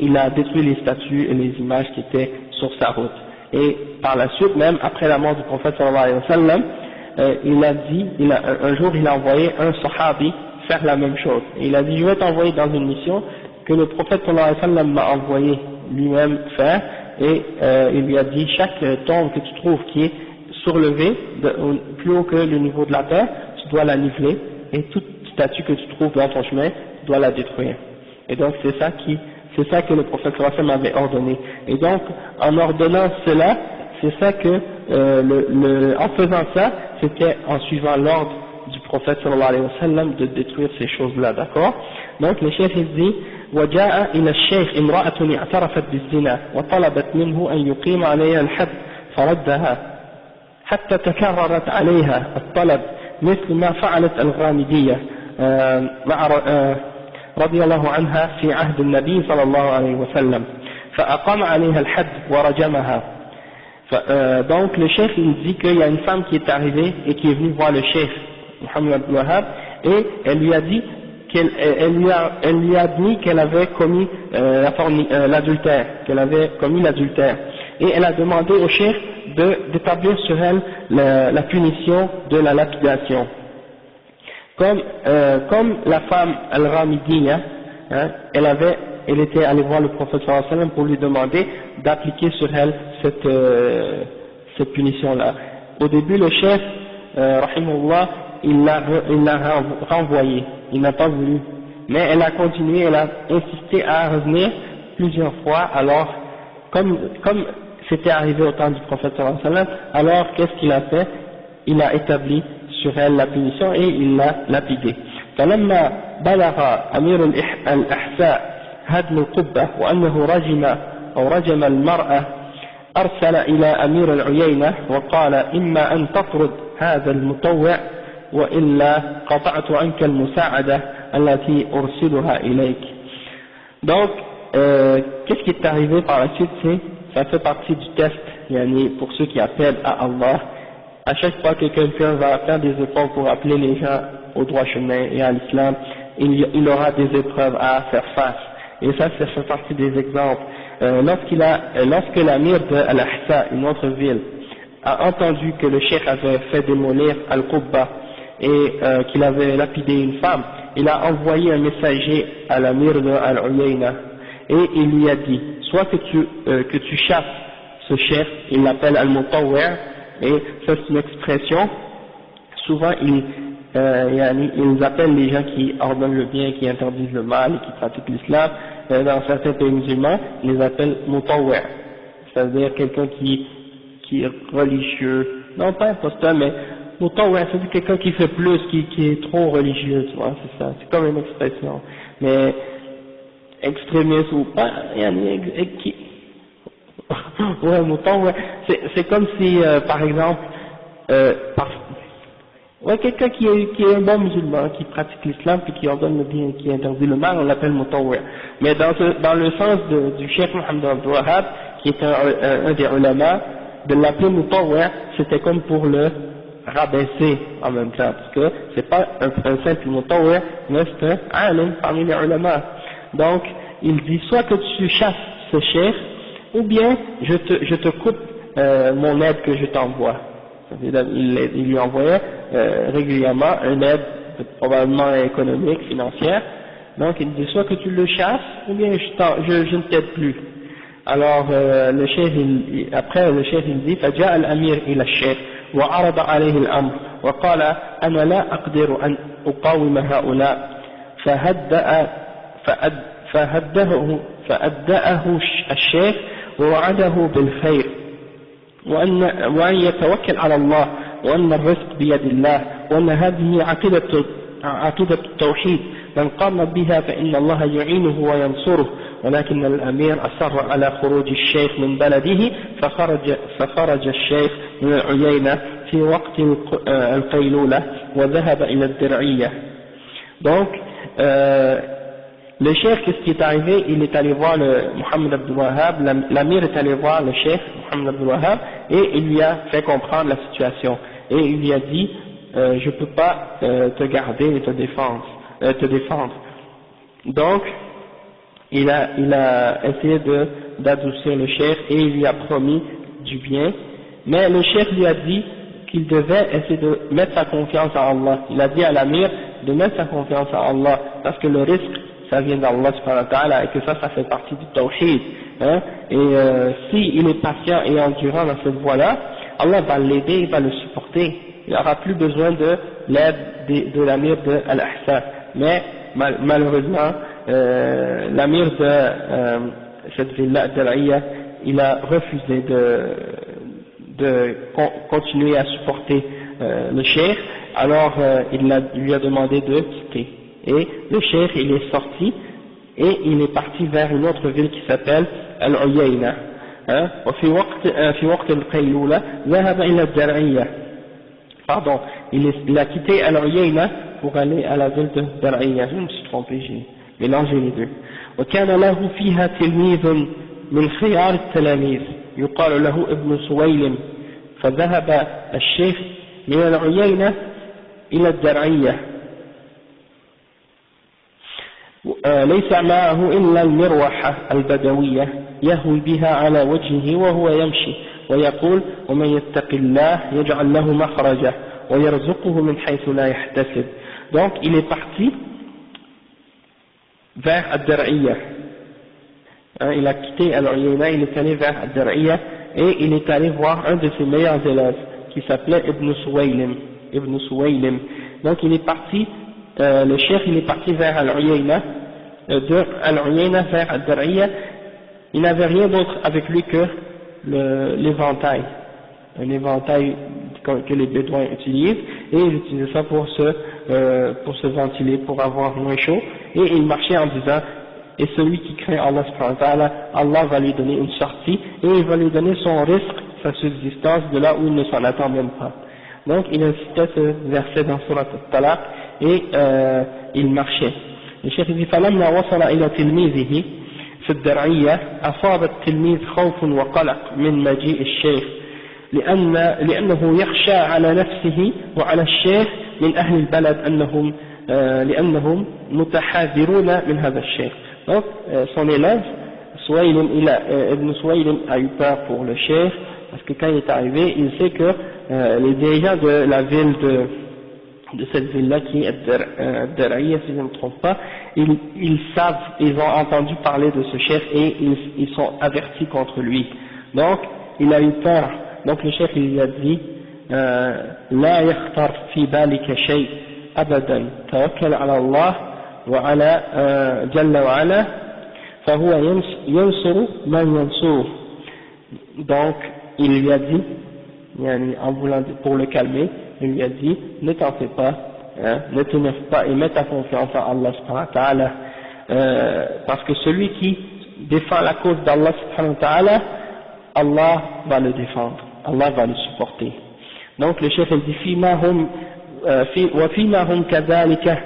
il a détruit les statues et les images qui étaient sur sa route. Et par la suite, même après la mort du prophète sallallahu alayhi wa sallam, un jour il a envoyé un sahabi faire la même chose. Et il a dit je vais t'envoyer dans une mission que le prophète sallallahu alayhi wa sallam m'a envoyé lui-même faire, et il lui a dit chaque tombe que tu trouves qui est surlevée plus haut que le niveau de la terre, tu dois la niveler, et toute statue que tu trouves dans ton chemin, tu dois la détruire. Et donc c'est ça que le prophète sallallahu alayhi wa sallam avait ordonné. Et donc en ordonnant cela, c'est ça que en faisant ça, c'était en suivant l'ordre du prophète sallallahu alayhi wa sallam de détruire ces choses-là, d'accord? Donc le chef il dit وجاء إلى الشيخ امرأة اعترفت بالزنا وطلبت منه أن يقيم عليها الحد فردها حتى تكررت عليها الطلب مثل ما فعلت الغامدية رضي الله عنها في عهد النبي صلى الله عليه وسلم فأقام عليها الحد ورجمها. Donc le chef il dit qu'il y a une femme qui est arrivée et qui est venue voir le chef Mohammed Abdul Wahhab et elle lui a dit elle lui a admis qu'elle avait commis l'adultère, et elle a demandé au chef d'établir sur elle la punition de la lapidation. Comme la femme al-Ramidiyya, elle était allée voir le prophète sallallahu alayhi wa sallam pour lui demander d'appliquer sur elle cette punition-là. Au début, le chef, rahimahullah, il l'a renvoyé, il n'a pas voulu, mais elle a continué, elle a insisté à revenir plusieurs fois. Alors comme c'était arrivé au temps du prophète sallallahu alayhi wa sallam, alors qu'est-ce qu'il a fait? Il a établi sur elle la punition et il l'a lapidée. فلما بلغ أمير الأحساء هدم القبة وأنه رجم المرأة أرسل إلى أمير العيينة وقال إما أن تطرد هذا المطوع وإلا قطعت عنك المساعدة التي أرسلها إليك. Donc qu'est-ce qui est arrivé par la suite? Ça fait partie du test, pour ceux qui appellent à Allah. À chaque fois que quelqu'un va faire des efforts pour appeler les gens au droit chemin et à l'islam, il aura des épreuves à faire face. Et ça fait partie des exemples. Lorsque l'amir de Al-Ahsa, une autre ville, a entendu que le cheikh avait fait démolir Al-Qubba et qu'il avait lapidé une femme, il a envoyé un messager à l'amir de Al-Uyayna et il lui a dit, soit que tu chasses ce cheikh, il l'appelle Al-Mutawwi', et ça c'est une expression, souvent ils appellent les gens qui ordonnent le bien, qui interdisent le mal et qui pratiquent l'islam, dans certains pays musulmans, ils les appellent Mutawwi', c'est-à-dire quelqu'un qui est religieux, non pas imposteur, mais Mutawwi', c'est-à-dire quelqu'un qui fait plus, qui est trop religieux, tu vois, c'est ça, c'est comme une expression, mais extrémiste ou pas, ouais, Mutawwi', c'est comme si, par exemple, quelqu'un qui est un bon musulman, qui pratique l'islam, puis qui ordonne le bien, qui interdit le mal, on l'appelle Mutawwi'. Mais dans le sens du Cheikh Mohammed Abdul Wahhab, qui est un des ulama, de l'appeler Mutawwi', c'était comme pour le rabaisser en même temps, parce que c'est pas un simple Mutawwi', mais c'est un alim parmi les ulama. Donc, il dit soit que tu chasses ce cheikh, ou bien je te coupe mon aide que je t'envoie. Il lui envoyait régulièrement une aide probablement économique, financière. Donc il dit soit que tu le chasses, ou bien je ne t'aide plus. Alors le cheikh il dit فجاء الأمير إلى الشيخ وعرض عليه الأمر وقال أنا لا أقدر أن أقاوم هؤلاء فأدأه الشيخ ووعده بالخير وأن يتوكل على الله وأن الرزق بيد الله وأن هذه عقيدة التوحيد من قام بها فإن الله يعينه وينصره. ولكن الأمير أصر على خروج الشيخ من بلده فخرج الشيخ من العيينة في وقت القيلولة وذهب إلى الدرعية. Donc le cheikh, qu'est-ce qui est arrivé? Il est allé voir le Mohammed Abdul Wahhab, l'amir est allé voir le cheikh Mohammed Abdul Wahhab et il lui a fait comprendre la situation et il lui a dit je peux pas te garder et te défendre. Donc il a essayé d'adoucir le cheikh et il lui a promis du bien, mais le cheikh lui a dit qu'il devait essayer de mettre sa confiance en Allah. Il a dit à l'amir de mettre sa confiance en Allah parce que le risque ça vient d'Allah subhanahu wa ta'ala et que ça fait partie du tawhid, hein, et s'il est patient et endurant dans cette voie-là, Allah va l'aider, il va le supporter, il n'aura plus besoin de l'aide de l'amir de Al-Ahsa. Mais malheureusement l'amir de cette ville-là, Dar'iyya, il a refusé de continuer à supporter le cheikh, alors il lui a demandé de quitter. Et le cheikh il est sorti et il est parti vers une autre ville qui s'appelle Al-Uyayna. وفي وقت القيلولة ذهب إلى الدرعية. Pardon, il a quitté Al-Uyayna pour aller à la ville de Dar'iyya. Je me suis trompé, j'ai mélangé les deux. وكان له فيها تلميذ من خيار التلاميذ يقال له ابن سويلم فذهب الشيخ من العيينة إلى الدرعية. ليس معه إلا المروحة البدوية يهوي بها على وجهه وهو يمشي ويقول ومن يتق الله يجعل له مخرجا ويرزقه من حيث لا يحتسب. Donc il est parti vers Ad-Dar'iyya, il a quitté Al-Uyayna, il est allé vers Ad-Dar'iyya et il est allé voir un de ses meilleurs élèves qui s'appelait Ibn Suwaylim. Donc il est parti, le cheikh il est parti vers Al-Uyayna, de Al-Uyayna vers Ad-Dar'iyya. Il n'avait rien d'autre avec lui que l'éventail, un éventail que les Bédouins utilisent, et il utilisait ça pour se ventiler, pour avoir moins chaud, et il marchait en disant, et celui qui craint Allah subhanahu wa ta'ala, Allah va lui donner une sortie, et il va lui donner son risque, sa subsistance, de là où il ne s'en attend même pas. Donc il incitait ce verset dans Surat Al-Talaq, et il marchait. Le cheikh dit, فَلَمَّا وَصَلَ إِلَى تِلْمِيذِهِ في الدرعية أصاب التلميذ خوف وقلق من مجيء الشيخ لأنه يخشى على نفسه وعلى الشيخ من أهل البلد لأنهم متحاذرون من هذا الشيخ. Donc son élève Ibn Suwaylim a eu peur pour le cheikh parce que quand il est arrivé il sait que les dirigeants de la ville de cette ville-là qui est Dar'iyya, si je ne me trompe pas, ils savent, ils ont entendu parler de ce chef et ils sont avertis contre lui. Donc, il a eu peur. Donc le chef il lui a dit, لا يخطر في بالك شيء أبدا توكل على الله وعلى جل وعلا فهو ينصر من ينصره. Donc, il lui a dit, en voulant pour le calmer, il lui a dit, ne t'en fais pas, ne t'énerve pas et mets ta confiance en Allah subhanahu wa ta'ala, parce que celui qui défend la cause d'Allah subhanahu wa ta'ala, Allah va le défendre, Allah va le supporter. Donc le chef dit, وفيما هم كذلك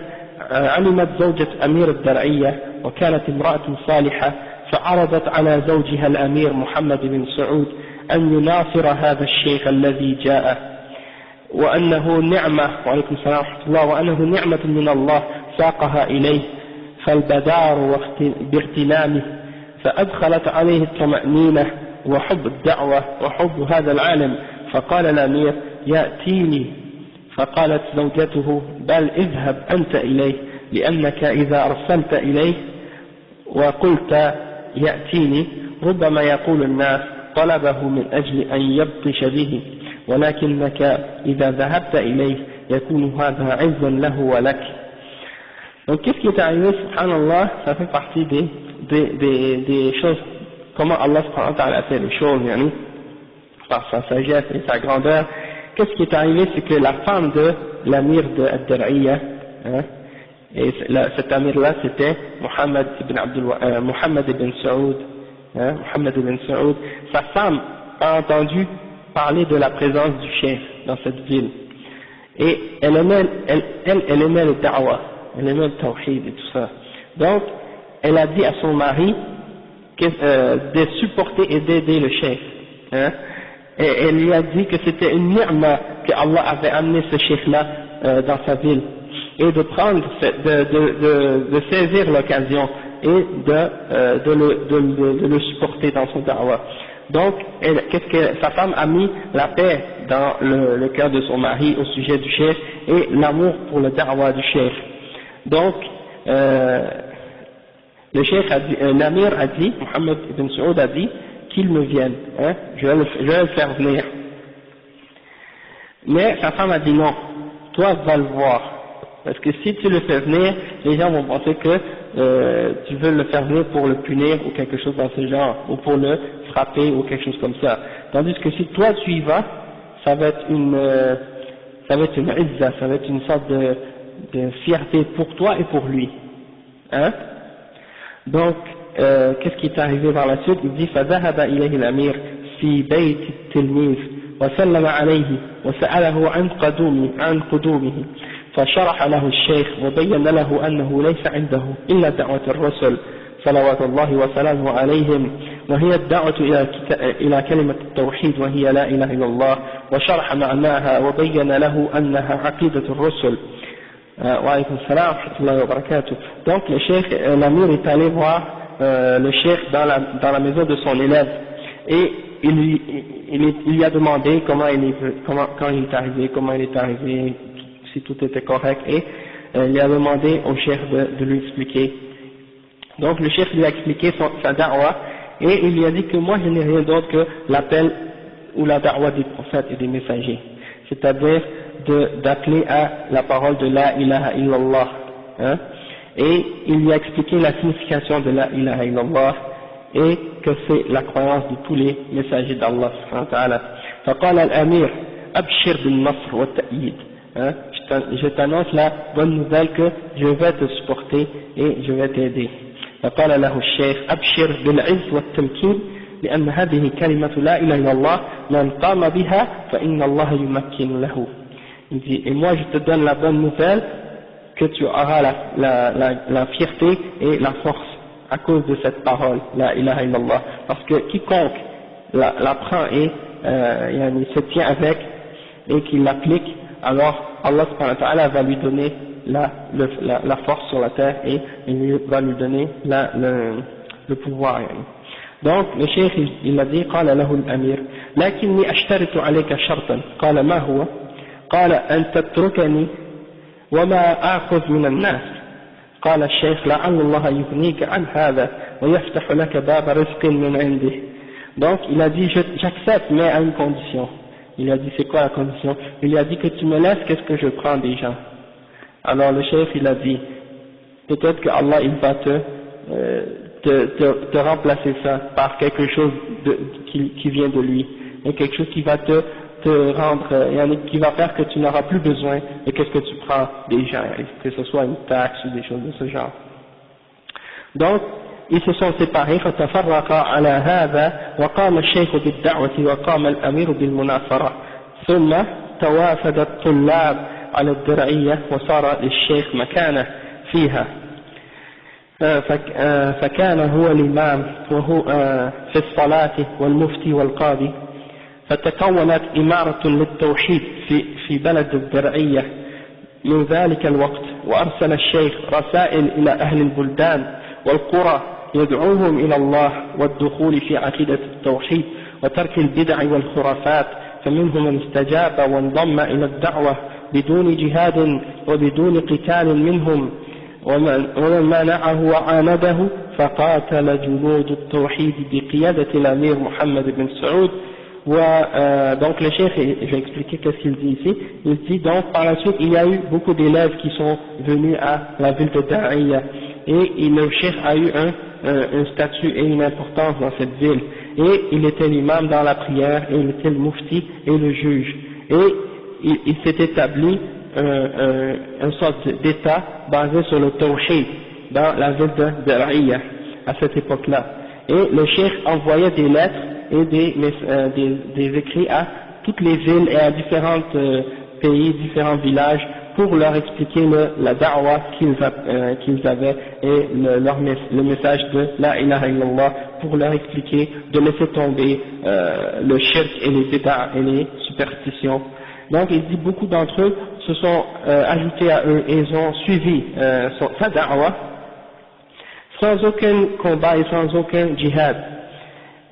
علمت زوجة أمير الدرعية وكانت امرأة صالحة فعرضت على زوجها الأمير محمد بن سعود أن يناصر هذا الشيخ الذي جاء وأنه نعمة وعليكم السلام ورحمة الله وأنه نعمة من الله ساقها إليه فالبدار باغتنامه فأدخلت عليه الطمأنينة وحب الدعوة وحب هذا العالم فقال الأمير يأتيني فقالت زوجته بل اذهب أنت إليه لأنك إذا أرسلت إليه وقلت يأتيني ربما يقول الناس طلبه من أجل أن يبطش به ولكنك إذا ذهبت إليه يكون هذا عزا له ولك. Donc qu'est-ce qui est arrivé, subhanallah, ça fait partie des choses, comment Allah subhanahu wa ta'ala a fait les choses, par sa sagesse et sa grandeur. Qu'est-ce qui est arrivé, c'est que la femme de l'amir de Ad-Dar'iyya, et cet amir-là c'était Mohammed ibn Saoud, Mohammed ibn Saoud, sa femme a entendu parler de la présence du chef dans cette ville, et elle aimait le da'wah, elle aimait le tawhid et tout ça. Donc elle a dit à son mari de supporter et d'aider le chef, et elle lui a dit que c'était une ni'ma que Allah avait amené ce chef-là dans sa ville, et de prendre, de saisir l'occasion et de le supporter dans son da'wah. Donc, qu'est-ce que sa femme a mis la paix dans le cœur de son mari au sujet du chef et l'amour pour le da'wah du chef. Donc, le chef a dit, l'amir a dit, Mohammed ibn Saoud a dit qu'il me vienne, je vais le faire venir. Mais sa femme a dit non, toi va le voir, parce que si tu le fais venir, les gens vont penser que tu veux le faire venir pour le punir ou quelque chose dans ce genre, ou pour le frapper ou quelque chose comme ça. Tandis que si toi tu y vas, ça va être une izza, ça va être une sorte de fierté pour toi et pour lui. Donc, qu'est-ce qui est arrivé par la suite? Il dit فذهب إليه الأمير في بيت التلميذ وسلم عليه وسأله عن قدومه فشرح له الشيخ وبين له أنه ليس عنده إلا دعوة الرسل صلوات الله وسلامه عليهم وهي الدعوة إلى كلمة التوحيد وهي لا إله إلا الله وشرح معناها وبين له أنها عقيدة الرسل. وعليكم السلام ورحمة الله وبركاته. Donc le cheikh, l'amir est allé voir le cheikh dans la maison de son élève et il lui a demandé quand il est arrivé, si tout était correct, et il a demandé au cheikh de lui expliquer. Donc le cheikh lui a expliqué sa da'wah et il lui a dit que moi je n'ai rien d'autre que l'appel ou la da'wah des prophètes et des messagers, c'est-à-dire d'appeler à la parole de la ilaha illallah, hein, et il lui a expliqué la signification de la ilaha illallah et que c'est la croyance de tous les messagers d'Allah subhanahu wa ta'ala. فقال الأمير أبشر بالنصر والتأييد, hein, je t'annonce la bonne nouvelle que je vais te supporter et je vais t'aider. فقال له الشيخ أبشر بالعز والتمكين لأن هذه كلمة لا إله إلا الله من قام بها فإن الله يمكن له. Il dit, et moi je te donne la bonne nouvelle que tu auras la fierté et la force à cause de cette parole, la ilaha illallah, parce que quiconque la prend et se tient avec et qui l'applique, alors Allah subhanahu wa ta'ala va lui donner la force sur la terre et il va lui donner le pouvoir. Donc le cheikh il a dit قال له الأمير لكني أشترط عليك شرطا قال ما هو قال أن تتركني وما آخذ من الناس قال الشيخ لعل الله يغنيك عن هذا ويفتح لك باب رزق من عنده. Donc il a dit j'accepte mais à une condition. Il a dit c'est quoi la condition? Il a dit que tu me laisses qu'est-ce que je prends des gens. Alors le chef il a dit peut-être que Allah il va te remplacer ça par quelque chose qui vient de lui et quelque chose qui va te rendre, qui va faire que tu n'auras plus besoin de qu'est-ce que tu prends des gens, que ce soit une taxe ou des choses de ce genre. Donc ils se sont séparés فتفرقا على هذا وقام الشيخ بالدعوة وقام الأمير بالمناصرة ثم توافد الطلاب على الدرعية وصار للشيخ مكانه فيها فكان هو الإمام وهو في الصلاة والمفتي والقاضي فتكونت إمارة للتوحيد في بلد الدرعية من ذلك الوقت وأرسل الشيخ رسائل إلى أهل البلدان والقرى يدعوهم إلى الله والدخول في عقيدة التوحيد وترك البدع والخرافات فمنهم من استجاب وانضم إلى الدعوة بدون جهاد وبدون قتال منهم ومن منعه وعانده فقاتل جنود التوحيد بقيادة الأمير محمد بن سعود. Donc le cheikh, je vais expliquer qu'est-ce qu'il dit ici. Il dit donc par la suite il y a eu beaucoup d'élèves qui sont venus à la ville de Da'iyya et le cheikh a eu un statut et une importance dans cette ville et il était l'imam dans la prière et il était le mufti et le juge et il s'est établi une sorte d'état basé sur le tawhid dans la ville de Da'iyya à cette époque-là et le cheikh envoyait des lettres et des écrits à toutes les villes et à différents pays, différents villages pour leur expliquer la da'wa qu'ils avaient et le message de la ilaha illallah, pour leur expliquer de laisser tomber le shirk et les bid'a et les superstitions. Donc il dit beaucoup d'entre eux se sont ajoutés à eux et ils ont suivi sa da'wa sans aucun combat et sans aucun djihad.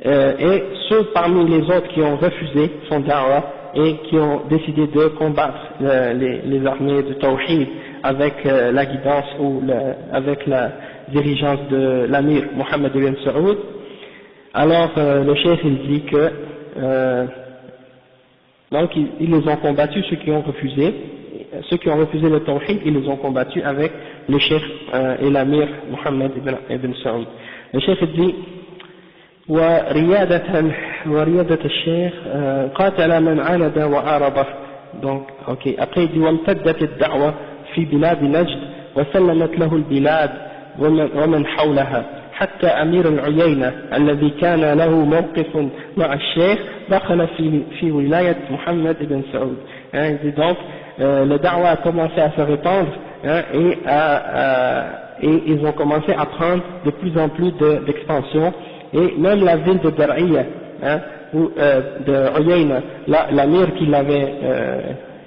Et ceux parmi les autres qui ont refusé son da'wa et qui ont décidé de combattre les armées de Tawhid avec la guidance ou avec la dirigeance de l'amir Mohammed ibn Saoud, alors le chef il dit que donc ils les ont combattus, ceux qui ont refusé le Tawhid, ils les ont combattus avec le chef et l'amir Mohammed ibn Saoud. Le chef dit وريادة الشيخ قاتل من عاند وعارضه. Donc ok, après il dit وامتدت الدعوة في بلاد نجد وسلمت له البلاد ومن حولها حتى أمير العيينة الذي كان له موقف مع الشيخ دخل في ولاية محمد بن سعود. Il dit donc le da'wa a commencé à se répandre et ils ont commencé à prendre de plus en plus d'expansion. Et même la ville de Dar'iyya, de Uyayna, l'amir qui l'avait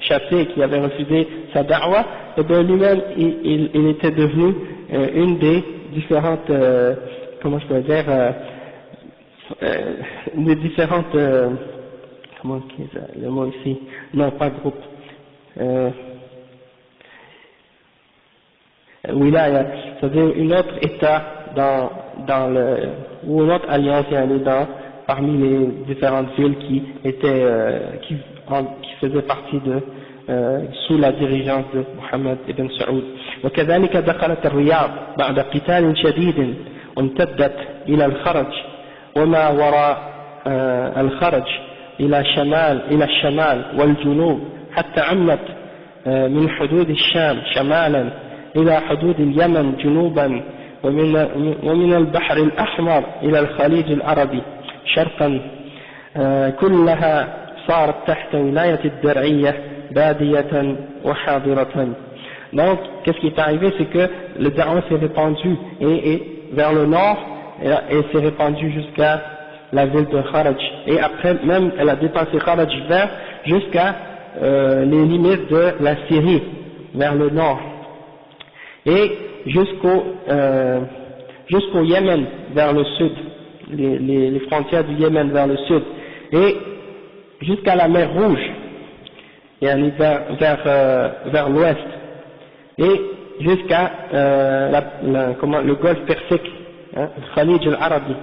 chassé, qui avait refusé sa da'wa, et bien lui-même il était devenu une des différentes, comment je peux dire, des différentes, comment est le mot ici, non pas groupe, wilaya, c'est-à-dire une autre état ou une autre alliance parmi les différentes villes qui faisaient partie sous la dirigeance de Mohammed ibn Saoud. وكذلك دخلت الرياض بعد قتال شديد وامتدت إلى الخرج وما وراء الخرج إلى الشمال والجنوب حتى عمت من حدود الشام شمالا إلى حدود اليمن جنوبا ومن البحر الأحمر إلى الخليج العربي شرقا كلها صارت تحت ولاية الدرعية بادية وحاضرة. Donc, qu'est-ce qui est arrivé, c'est que le da'wah s'est répandu et vers le nord et s'est répandu jusqu'à la ville de Kharaj. Et après, même, elle a dépassé Kharaj jusqu'à les limites de la Syrie, vers le nord. Et jusqu'au Yémen, vers le sud, les frontières du Yémen vers le sud. Et jusqu'à la mer Rouge, et vers l'ouest. Et jusqu'à le golfe Persique, hein, le Khalij al-Arabi,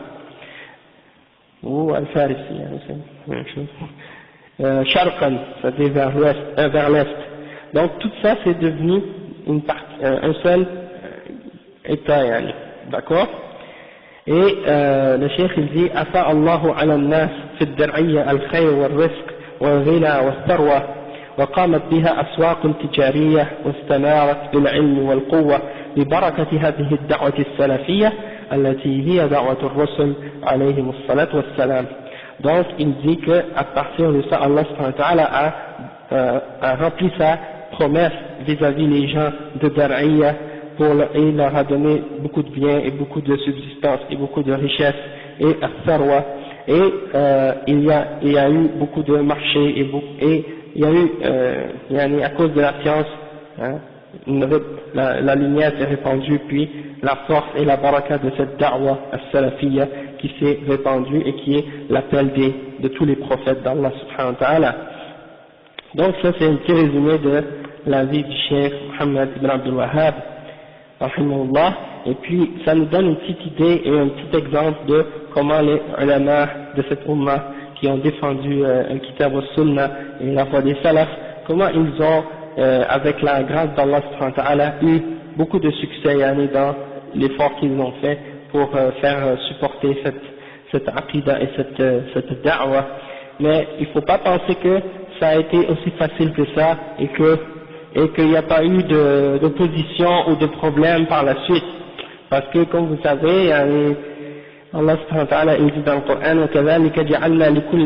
ou al-Farisi, c'est la même chose. Sharqan, c'est-à-dire vers l'est. Donc tout ça c'est devenu un seul État, d'accord. Et le cheikh il dit Afa Allahu ala nas fi ad-dar'iyya al-khayr wal-rizq wal-ghina wal-tharwa وقامت بها أسواق تجارية واستنارت بالعلم والقوة ببركة هذه الدعوة السلفية التي هي دعوة الرسل عليهم الصلاة والسلام. Donc il dit que à partir de ça Allah subhanahu wa ta'ala a rempli sa promesse vis-à-vis les gens de Dar'iyya et il leur a donné beaucoup de biens et beaucoup de subsistance et beaucoup de richesses et As-Sarwa et il y a eu beaucoup de marchés et il y a eu, à cause de la science, hein, la lumière s'est répandue, puis la force et la baraka de cette da'wa as-salafiyya qui s'est répandue et qui est l'appel de tous les prophètes d'Allah subhanahu wa ta'ala. Donc ça c'est un petit résumé de la vie du cheikh Mohammed ibn Abdul Wahhab, rahimahullah, et puis ça nous donne une petite idée et un petit exemple de comment les ulama de cette ummah qui ont défendu le kitab al-sunnah et la voie des salafs, comment ils ont, avec la grâce d'Allah subhanahu wa ta'ala, eu beaucoup de succès dans l'effort qu'ils ont fait pour faire supporter cette aqidah et cette da'wah. Mais il ne faut pas penser que ça a été aussi facile que ça et qu'il n'y a pas eu d'opposition ou de problème par la suite. Parce que comme vous savez, Allah subhanahu wa ta'ala il dit dans le Coran وَكَذَلِكَ جَعَلْنَا لِكُلِّ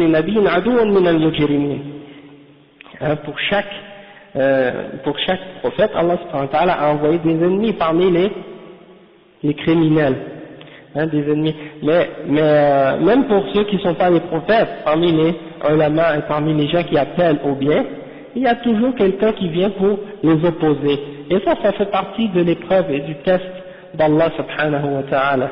نَبِيٍّ عَدُوًّا مِنَ الْمُجْرِمِينَ. Pour chaque prophète, Allah subhanahu wa ta'ala a envoyé des ennemis parmi les criminels, des ennemis. Mais même pour ceux qui ne sont pas les prophètes, parmi les ulama et parmi les gens qui appellent au bien, il y a toujours quelqu'un qui vient pour les opposer. Et ça fait partie de l'épreuve et du test d'Allah subhanahu wa ta'ala.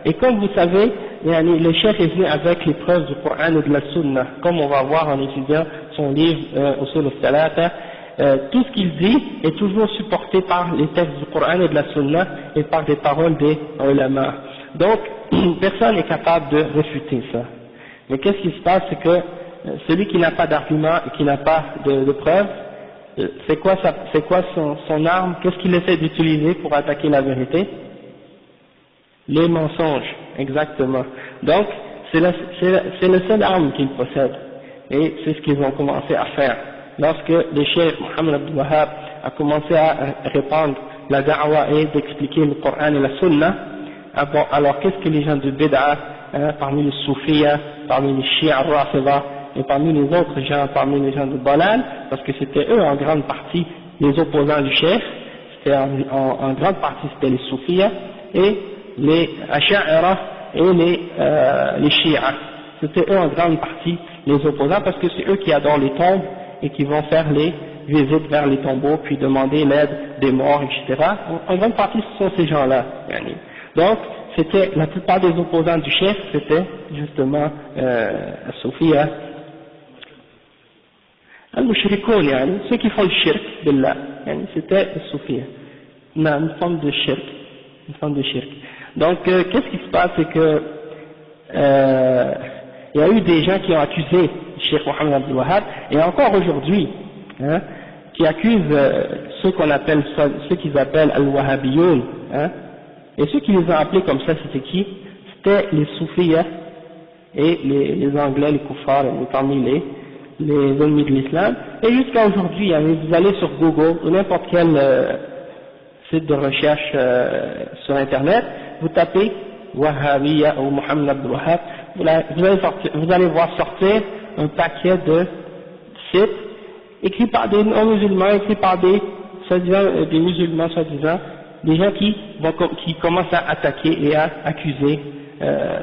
Et comme vous savez, le cheikh est venu avec les preuves du Coran et de la Sunna, comme on va voir en étudiant son livre Usul al-Thalatha. Tout ce qu'il dit est toujours supporté par les textes du Coran et de la Sunna et par des paroles des ulama. Donc, personne n'est capable de réfuter ça. Mais qu'est-ce qui se passe, c'est que celui qui n'a pas d'argument et qui n'a pas de preuves, c'est quoi son arme? Qu'est-ce qu'il essaie d'utiliser pour attaquer la vérité? Les mensonges, exactement. Donc, c'est le seul arme qu'il possède. Et c'est ce qu'ils ont commencé à faire. Lorsque le cheikh Mohammed Abdul Wahhab a commencé à répandre la da'wa et d'expliquer le Coran et la Sunna, alors qu'est-ce que les gens de Bid'a, parmi les soufiyas, parmi les chiites rafida, et parmi les autres gens, parmi les gens de Balal, parce que c'était eux en grande partie les opposants du cheikh, c'était en grande partie c'était les soufiyas et les asha'ira et les chiites, c'était eux en grande partie les opposants parce que c'est eux qui adorent les tombes et qui vont faire les visites vers les tombeaux puis demander l'aide des morts, etc. En grande partie ce sont ces gens-là. Donc c'était la plupart des opposants du cheikh, c'était justement soufiyas. Al-Mushrikoun, ceux qui font le shirk billah, c'était le soufia, une forme de shirk, Donc qu'est-ce qui se passe, c'est que il y a eu des gens qui ont accusé Cheikh Mohammed Abdul Wahhab, et encore aujourd'hui, hein, qui accusent ceux qu'ils appellent Al-Wahhabiyoun, hein, et ceux qui les ont appelés comme ça, c'était qui? C'était les Soufiyas et les Anglais, les Koufars, parmi les ennemis de l'islam. Et jusqu'à aujourd'hui, vous allez sur Google ou n'importe quel site de recherche sur Internet, vous tapez Wahhabiyya ou Mohammed Abdul Wahhab, vous allez voir sortir un paquet de sites écrits par des non-musulmans, écrits par des musulmans soi-disant, des gens qui commencent à attaquer et à accuser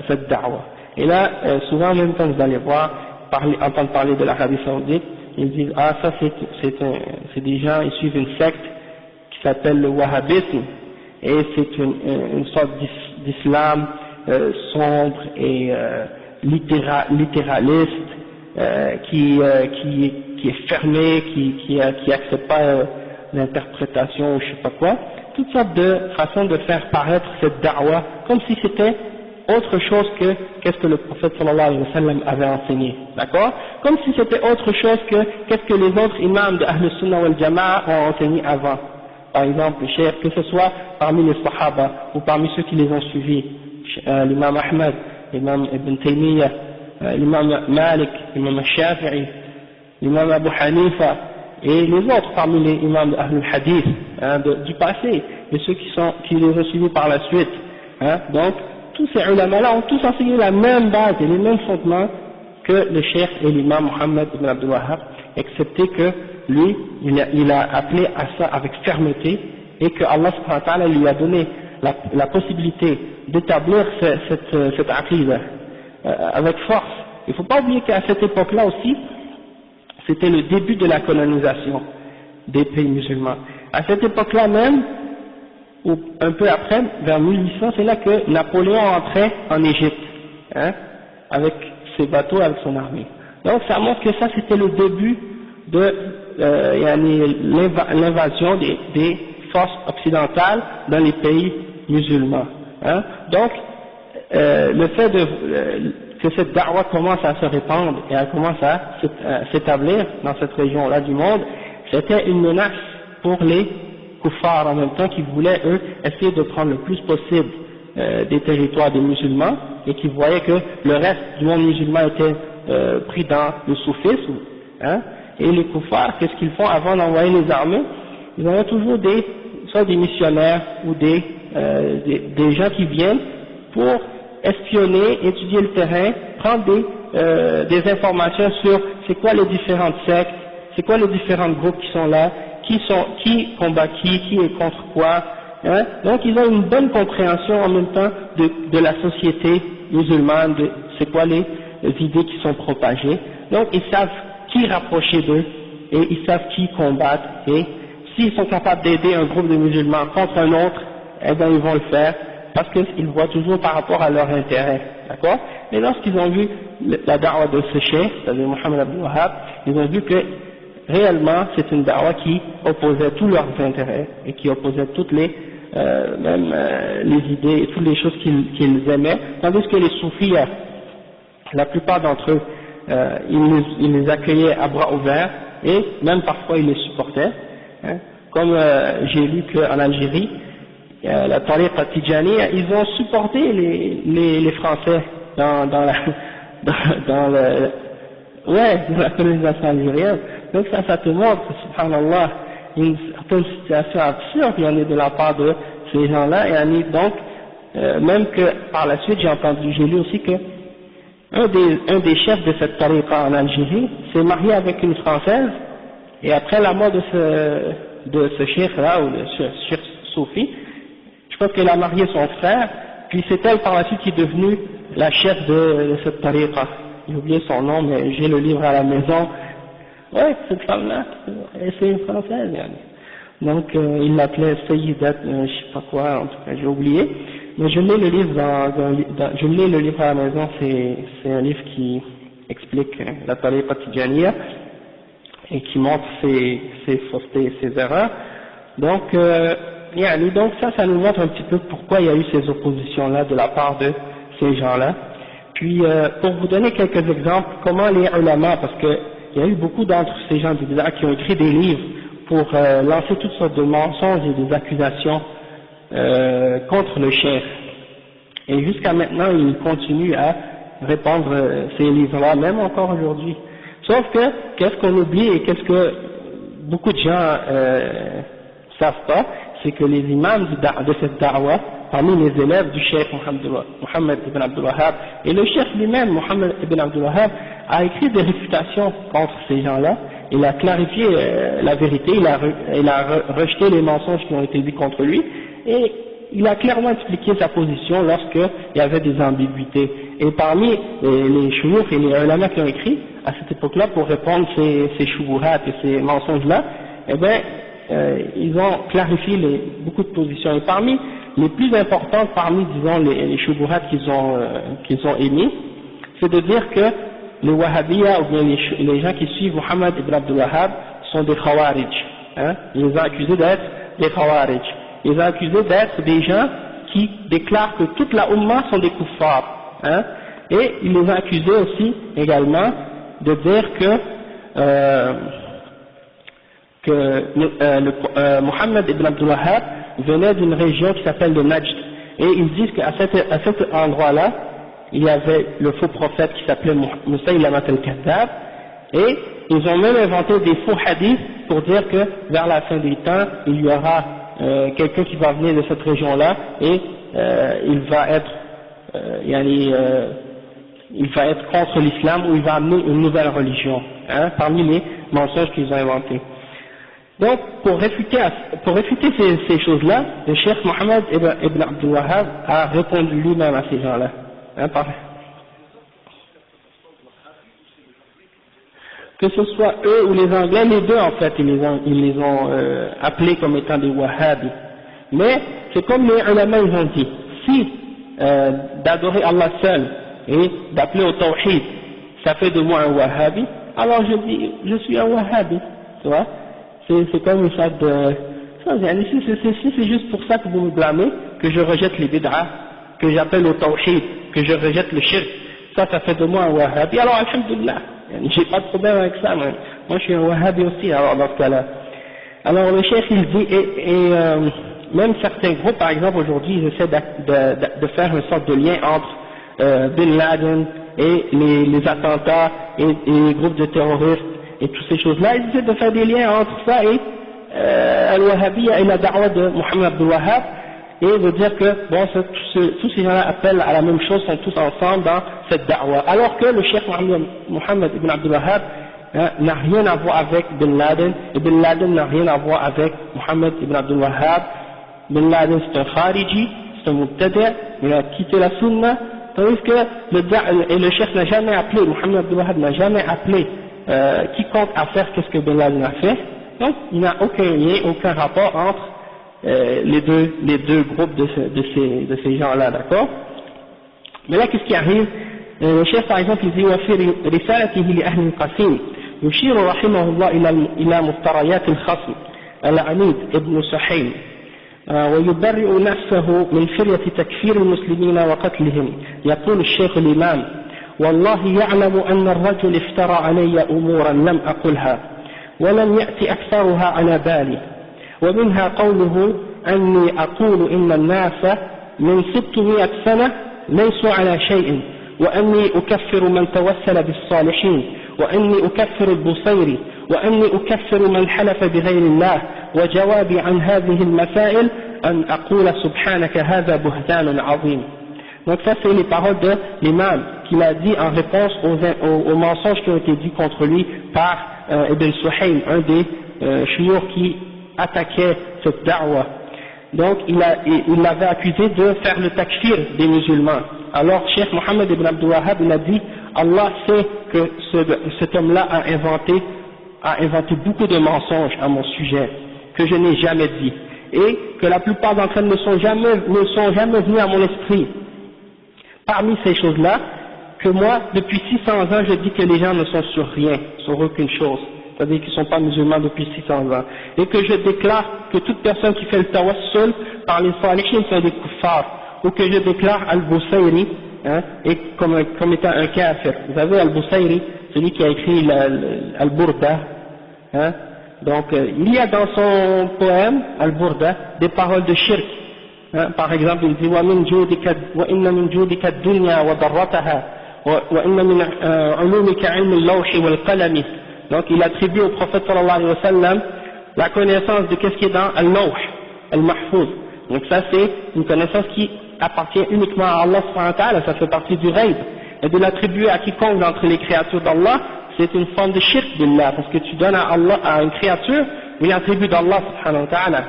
cette da'wa. Et là, souvent même quand vous allez entendre parler de l'Arabie Saoudite, ils disent ah ça c'est des gens, ils suivent une secte qui s'appelle le wahhabisme, et c'est une sorte d'islam sombre et littéraliste, qui est fermé, qui accepte pas l'interprétation ou je sais pas quoi, toutes sortes de façons de faire paraître cette da'wa comme si c'était autre chose que qu'est-ce que le prophète sallallahu alayhi wa sallam avait enseigné, d'accord, comme si c'était autre chose que qu'est-ce que les autres imams de Ahl Sunnah wal Jama'a ont enseigné avant. Par exemple, que ce soit parmi les Sahaba ou parmi ceux qui les ont suivis, l'imam Ahmad, l'imam Ibn Taymiyyah, l'imam Malik, l'imam Shafi'i, l'imam Abu Hanifa et les autres parmi les imams de Ahl al-Hadith, hein, du passé, et ceux qui les ont suivis par la suite, hein. Donc tous ces ulama-là ont tous enseigné la même base et les mêmes fondements que le cheikh et l'imam Mohammed ibn Abdul Wahhab, excepté que lui, il a appelé à ça avec fermeté, et que Allah subhanahu wa ta'ala lui a donné la possibilité d'établir cette aqida avec force. Il ne faut pas oublier qu'à cette époque-là aussi, c'était le début de la colonisation des pays musulmans. À cette époque-là même, ou un peu après, vers 1800, c'est là que Napoléon entrait en Égypte, hein, avec ses bateaux, avec son armée. Donc ça montre que ça c'était le début de l'invasion des forces occidentales dans les pays musulmans, hein. Donc le fait que cette da'wa commence à se répandre et elle commence à s'établir dans cette région-là du monde, c'était une menace pour les kuffars en même temps, qui voulaient eux essayer de prendre le plus possible des territoires des musulmans, et qui voyaient que le reste du monde musulman était pris dans le soufisme, hein. Et les kuffars, qu'est-ce qu'ils font avant d'envoyer les armées? Ils envoient toujours soit des missionnaires ou des gens qui viennent pour espionner, étudier le terrain, prendre des informations sur c'est quoi les différentes sectes, c'est quoi les différents groupes qui sont là, qui combat qui est contre quoi, hein. Donc ils ont une bonne compréhension en même temps de la société musulmane, de c'est quoi les idées qui sont propagées. Donc ils savent qui rapprocher d'eux, et ils savent qui combattre, et s'ils sont capables d'aider un groupe de musulmans contre un autre, eh bien ils vont le faire, parce qu'ils voient toujours par rapport à leur intérêt, d'accord. Et lorsqu'ils ont vu la da'wa de ce cheikh, c'est-à-dire Mohammed Abdul Wahhab, ils ont vu que réellement c'est une da'wa qui opposait tous leurs intérêts, et qui opposait toutes les idées et toutes les choses qu'ils aimaient, tandis que les soufis, la plupart d'entre eux, ils les accueillaient à bras ouverts, et même parfois ils les supportaient, hein. Comme j'ai lu qu'en Algérie, la tariqa Tijaniya, ils ont supporté les Français dans la colonisation algérienne. Donc ça te montre, subhanallah, une certaine situation absurde de la part de ces gens-là, et donc même que par la suite j'ai lu aussi que un des chefs de cette tariqa en Algérie s'est marié avec une Française, et après la mort de ce cheikh-là, ou de ce cheikh soufi, je pense qu'elle a marié son frère, puis c'est elle par la suite qui est devenue la chef de cette tariqa. J'ai oublié son nom, mais j'ai le livre à la maison. Ouais, cette femme-là, c'est une Française. Donc il l'appelait Sayyidat, je sais pas quoi, en tout cas j'ai oublié. Mais je mets le livre je mets le livre à la maison, c'est un livre qui explique la tariqa Tijaniya et qui montre ses faussetés et ses erreurs. Donc ça nous montre un petit peu pourquoi il y a eu ces oppositions-là de la part de ces gens-là. Puis, pour vous donner quelques exemples, comment les ulama, parce qu'il y a eu beaucoup d'entre ces gens du bid'a qui ont écrit des livres pour lancer toutes sortes de mensonges et des accusations contre le cheikh. Et jusqu'à maintenant, ils continuent à répandre ces livres-là, même encore aujourd'hui. Sauf que, qu'est-ce qu'on oublie et qu'est-ce que beaucoup de gens savent pas, c'est que les imams de cette da'wa, parmi les élèves du cheikh Mohammed ibn Abdul Wahhab, et le cheikh lui-même, Mohammed ibn Abdul Wahhab, a écrit des réfutations contre ces gens-là. Il a clarifié la vérité, il a rejeté les mensonges qui ont été dits contre lui, et il a clairement expliqué sa position lorsqu'il y avait des ambiguïtés. Et parmi les shuyukh et les ulama qui ont écrit à cette époque-là pour répondre ces shubuhat et ces mensonges-là, eh bien, ils ont clarifié beaucoup de positions. Et parmi les plus importantes, parmi, disons, les shubuhat qu'ils ont émis, c'est de dire que les wahhabiyya ou bien les gens qui suivent Mohammed ibn Abdul Wahhab sont des khawarij. Hein? Ils les ont accusés d'être des khawarij. Ils ont accusés d'être des gens qui déclarent que toute la Ummah sont des kuffars. Hein? Et ils les ont accusés aussi également de dire que Mohammed ibn Abdul Wahhab venait d'une région qui s'appelle le Najd. Et ils disent qu'à cet endroit-là, il y avait le faux prophète qui s'appelait Musaylamat al-Kadhab, et ils ont même inventé des faux hadiths pour dire que vers la fin des temps, il y aura quelqu'un qui va venir de cette région-là et il va être contre l'islam ou il va amener une nouvelle religion, hein, parmi les mensonges qu'ils ont inventés. Donc, pour réfuter ces choses-là, le cheikh Mohammed ibn Abdul Wahhab a répondu lui-même à ces gens-là. Hein, que ce soit eux ou les Anglais, les deux en fait, ils les ont appelés comme étant des Wahhabis. Mais c'est comme les ulama ils ont dit, si d'adorer Allah seul et d'appeler au tawhid, ça fait de moi un Wahhabi, alors je dis, je suis un Wahhabi, tu vois. C'est comme une sorte de... Si c'est juste pour ça que vous me blâmez, que je rejette les bid'ah, que j'appelle au tawhid, que je rejette le shirk, ça fait de moi un Wahhabi, alors alhamdulillah, j'ai pas de problème avec ça, moi je suis un Wahhabi aussi, alors dans ce cas-là. Alors le chef il dit, même certains groupes, par exemple aujourd'hui, ils essaient de faire une sorte de lien entre Bin Laden et les attentats et les groupes de terroristes et toutes ces choses-là, ils essaient de faire des liens entre ça et Al-Wahhabiyya et la da'wa de Mohammed Abdul Wahhab, et de dire que bon, tous ces gens-là appellent à la même chose, sont tous ensemble dans cette da'wa. Alors que le cheikh Mohammed ibn Abdul Wahhab n'a rien à voir avec Bin Laden, et Bin Laden n'a rien à voir avec Mohammed ibn Abdul Wahhab. Bin Laden c'est un khariji, c'est un mubtadi', il a quitté la sunna, tandis que le cheikh n'a jamais appelé, Mohammed Abdul Wahhab n'a jamais appelé quiconque à faire qu'est-ce que Bin Laden a fait. Donc il n'y a aucun lien, aucun rapport entre les deux groupes de ces gens-là, d'accord. Mais là, qu'est-ce qui arrive? Le chef, par exemple, il dit وفي رسالته لأهل القسيم يشير رحمه الله إلى مفتريات الخصم العنيد ابن سحيم ويبرئ نفسه من فرية تكفير المسلمين وقتلهم. يقول الشيخ الإمام: والله يعلم أن الرجل افترى علي أمورا لم أقلها ولم يأتي أكثرها على بالي، ومنها قوله أني أقول إن الناس من 600 سنة ليسوا على شيء، وأني أكفر من توسل بالصالحين، وأني أكفر البصيري، وأني أكفر من حلف بغير الله، وجوابي عن هذه المسائل أن أقول سبحانك هذا بهتان عظيم. Donc ça c'est les paroles de l'imam qu'il a dit en réponse aux mensonges qui ont été dits contre lui par Ibn Suhaym, un des shuyukh qui attaquait cette da'wa. Donc il l'avait accusé de faire le takfir des musulmans. Alors Cheikh Mohammed ibn Abdul Wahhab il a dit: Allah sait que cet homme-là a inventé beaucoup de mensonges à mon sujet que je n'ai jamais dit, et que la plupart d'entre elles ne sont jamais venues à mon esprit. Parmi ces choses-là, que moi, depuis 600 ans, je dis que les gens ne sont sur rien, sur aucune chose, c'est-à-dire qu'ils ne sont pas musulmans depuis 600 ans, et que je déclare que toute personne qui fait le tawassul par les salihin sont des kuffars, ou que je déclare al-Busayri hein, et comme étant un kafir. Vous savez, Al-Busayri, celui qui a écrit Al-Burda, hein, donc il y a dans son poème Al-Burda des paroles de shirk. Hein, par exemple, il dit وَإِنَّ مِنْ جُودِكَ الدُّنْيَا وَضَرَّتَهَا وَإِنَّ مِنْ عُلُومِكَ عِلْمِ اللَّوْحِ وَالْقَلَمِ. Donc il attribue au prophète sallallahu alayhi wa sallam la connaissance de qu'est-ce qui est dans Al-Lawh, Al-Mahfouz. Donc ça c'est une connaissance qui appartient uniquement à Allah subhanahu wa ta'ala, ça fait partie du ghaib. Et de l'attribuer à quiconque d'entre les créatures d'Allah, c'est une forme de shirk billah, parce que tu donnes à Allah, à une créature, une attribut d'Allah subhanahu wa ta'ala.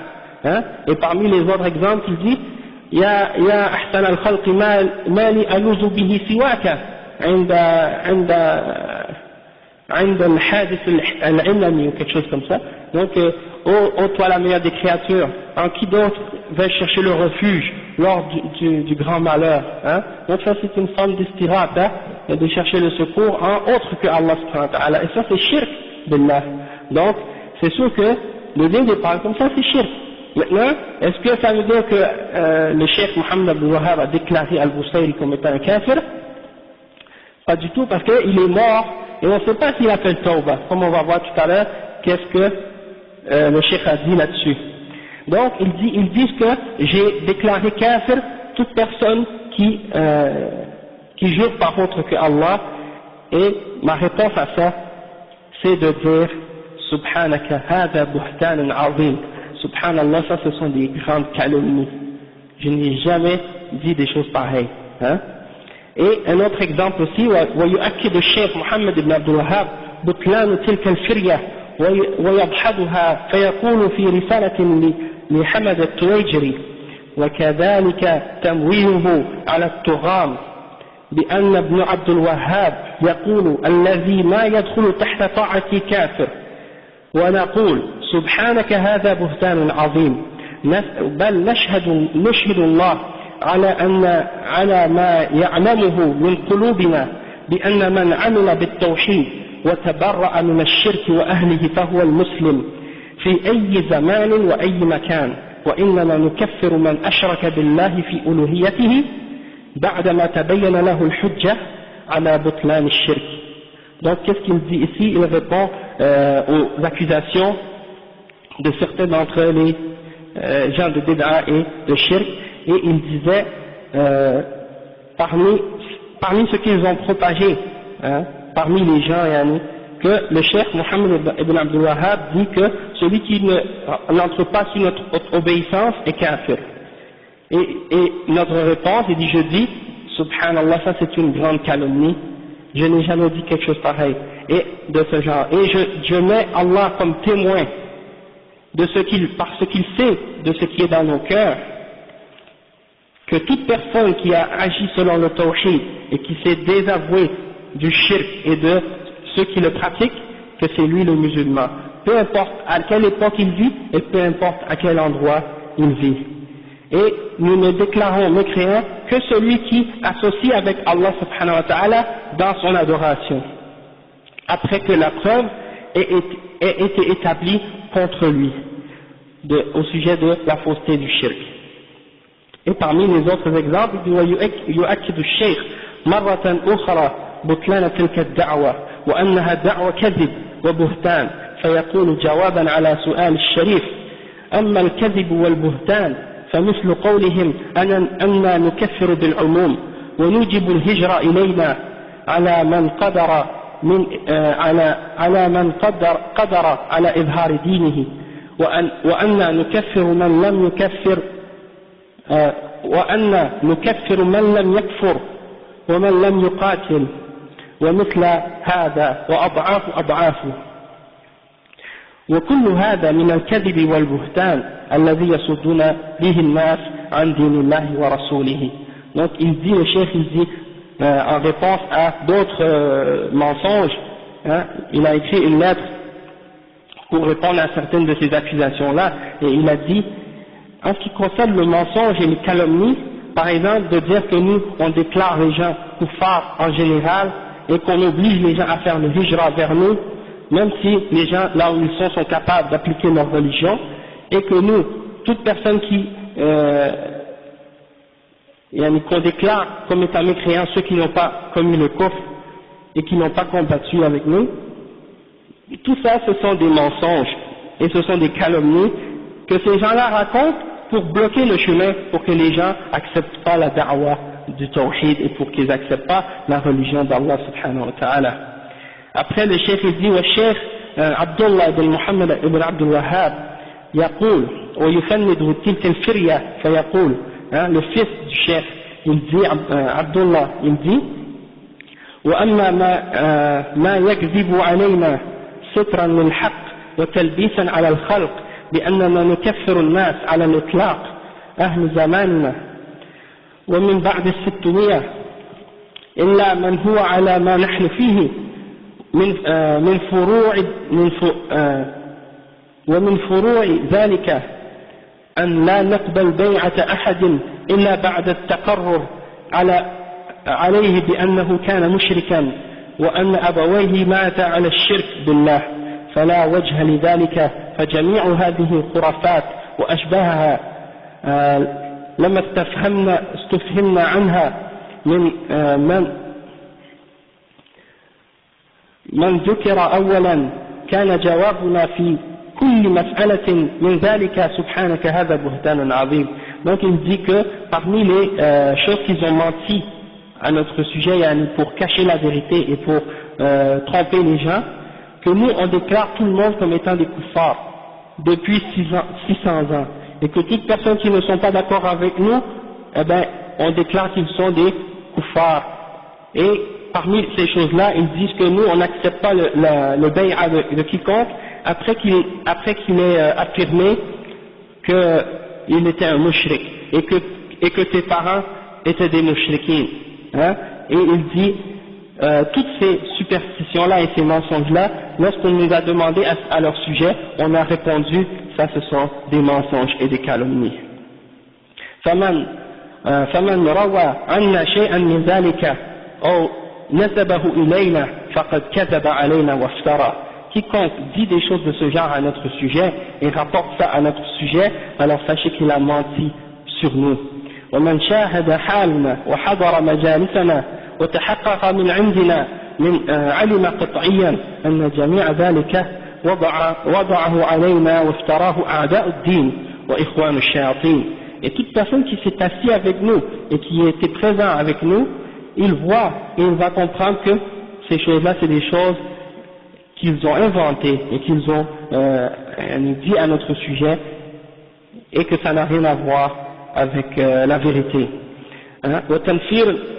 Hein? Et parmi les autres exemples, il dit Ya ahsan al-khalqi ma li aluzu bihi siwaka عند الحادث العلمي ou quelque chose comme ça. Donc, ô toi la meilleure des créatures, en qui d'autre va chercher le refuge lors du grand malheur, hein? Donc ça c'est une forme d'istirata, hein, de chercher le secours en autre que Allah subhanahu wa ta'ala, et ça c'est shirk billah. Donc c'est sûr que le dire des paroles comme ça c'est shirk. Maintenant, est-ce que ça veut dire que le cheikh Mohammed Abdul Wahhab a déclaré Al-Busayri comme étant un kafir? Pas du tout, parce qu'il est mort et on ne sait pas s'il a fait le tawbah, comme on va voir tout à l'heure qu'est-ce que le cheikh a dit là-dessus. Donc ils disent que j'ai déclaré kafir toute personne qui jure par autre que Allah, et ma réponse à ça c'est de dire Subhanaka hada buhtanan azim. Subhanallah, ça ce sont des grandes calomnies. Je n'ai jamais dit des choses pareilles. Hein? Et un autre exemple aussi, ويؤكد الشيخ محمد بن عبد الوهاب بطلان تلك الفرية ويضحدها فيقول في رسالة لحمد التويجري وكذلك تمويله على الطغام بأن ابن عبد الوهاب يقول الذي ما يدخل تحت طاعتي كافر، ونقول سبحانك هذا بهتان عظيم، بل نشهد الله على ما يعلمه من قلوبنا بأن من عمل بالتوحيد وتبرأ من الشرك وأهله فهو المسلم في أي زمان وأي مكان، وإننا نكفر من أشرك بالله في ألوهيته بعدما تبين له الحجة على بطلان الشرك. Donc qu'est-ce qu'il dit ici? Il répond aux accusations de certains d'entre les gens de bid'a et de shirk, et il disait parmi ce qu'ils ont propagé, hein, parmi les gens, yani, que le cheikh Mohammed ibn Abdul Wahhab dit que celui qui n'entre pas sous notre obéissance est kafir. Et notre réponse, il dit, je dis subhanallah, ça c'est une grande calomnie, je n'ai jamais dit quelque chose pareil et de ce genre, et je mets Allah comme témoin de parce qu'il sait de ce qui est dans nos cœurs, que toute personne qui a agi selon le tawhid et qui s'est désavoué du shirk et de ceux qui le pratiquent, que c'est lui le musulman, peu importe à quelle époque il vit et peu importe à quel endroit il vit. Et nous ne déclarons mécréant que celui qui associe avec Allah subhanahu wa ta'ala dans son adoration, après que la preuve ait été établie contre lui au sujet de la fausseté du shirk. Et parmi les autres exemples, يؤكد الشيخ مرة أخرى بطلان تلك الدعوة وأنها دعوة كذب وبهتان، فيقول جوابا على سؤال الشريف أما الكذب والبهتان فمثل قولهم أننا نكفر بالعموم ونوجب الهجرة إلينا على من قدر على إظهار دينه، وأن نكفر من لم يكفر وأن نكفر من لم يكفر ومن لم يقاتل، ومثل هذا وأضعافه، وكل هذا من الكذب والبهتان الذي يصدون به الناس عن دين الله ورسوله. Donc il dit, le cheikh il dit en réponse à d'autres mensonges, hein, il a écrit une lettre pour répondre à certaines de ces accusations-là, et il a dit, en ce qui concerne le mensonge et les calomnies, par exemple de dire que nous on déclare les gens kuffar en général et qu'on oblige les gens à faire le hijra vers nous, même si les gens là où ils sont capables d'appliquer leur religion, et que nous, toute personne qui qu'on déclare comme étant mécréants ceux qui n'ont pas commis le kufr et qui n'ont pas combattu avec nous, tout ça ce sont des mensonges et ce sont des calomnies que ces gens-là racontent pour bloquer le chemin, pour que les gens acceptent pas la da'wah du tawhid et pour qu'ils acceptent pas la religion d'Allah subhanahu wa ta'ala. Après le cheikh il dit wa cheikh Abdullah ibn Muhammad ibn Abdul Wahhab يقول ويفند تلك الفرية فيقول le fils du cheikh il dit Abdullah il dit وأما ما يكذب علينا سترا للحق وتلبيسا على الخلق بأننا نكفر الناس على الإطلاق أهل زماننا ومن بعد 600 إلا من هو على ما نحن فيه ومن فروع ذلك أن لا نقبل بيعة أحد إلا بعد التقرر عليه بأنه كان مشركا وأن أبويه مات على الشرك بالله فلا وجه لذلك فجميع هذه الخرافات وأشباهها لما استفهمنا عنها من ذكر أولا كان جوابنا في كل مسألة من ذلك سبحانك هذا بهتان عظيم. Donc il dit que parmi les choses qu'ils ont menti à notre sujet pour cacher la vérité et pour tromper les gens, que nous on déclare tout le monde comme étant des kuffars depuis 600 ans, et que toutes personnes qui ne sont pas d'accord avec nous, eh ben, on déclare qu'ils sont des kuffars. Et parmi ces choses-là, ils disent que nous on n'accepte pas le bay'a de quiconque après qu'il ait affirmé qu'il était un mushrik et que ses parents étaient des mushrikines. Hein? Et il dit toutes ces superstitions-là et ces mensonges-là, lorsqu'on nous a demandé à leur sujet, on a répondu ça ce sont des mensonges et des calomnies. فمن روى عنا شيئا من ذلك أو نسبه إلينا فقد كذب علينا وافترى. Quiconque dit des choses de ce genre à notre sujet et rapporte ça à notre sujet, alors sachez qu'il a menti sur nous. ومن شاهد حالنا وحضر مجالسنا وتحقق من عندنا علم قطعيا أن جميع ذلك وضعه علينا وافتراه أعداء الدين وإخوان الشياطين. Et toute personne qui s'est assise avec nous et qui était présent avec nous, il voit et il va comprendre que ces choses-là c'est des choses qu'ils ont inventées et qu'ils ont dit à notre sujet et que ça n'a rien à voir avec la vérité.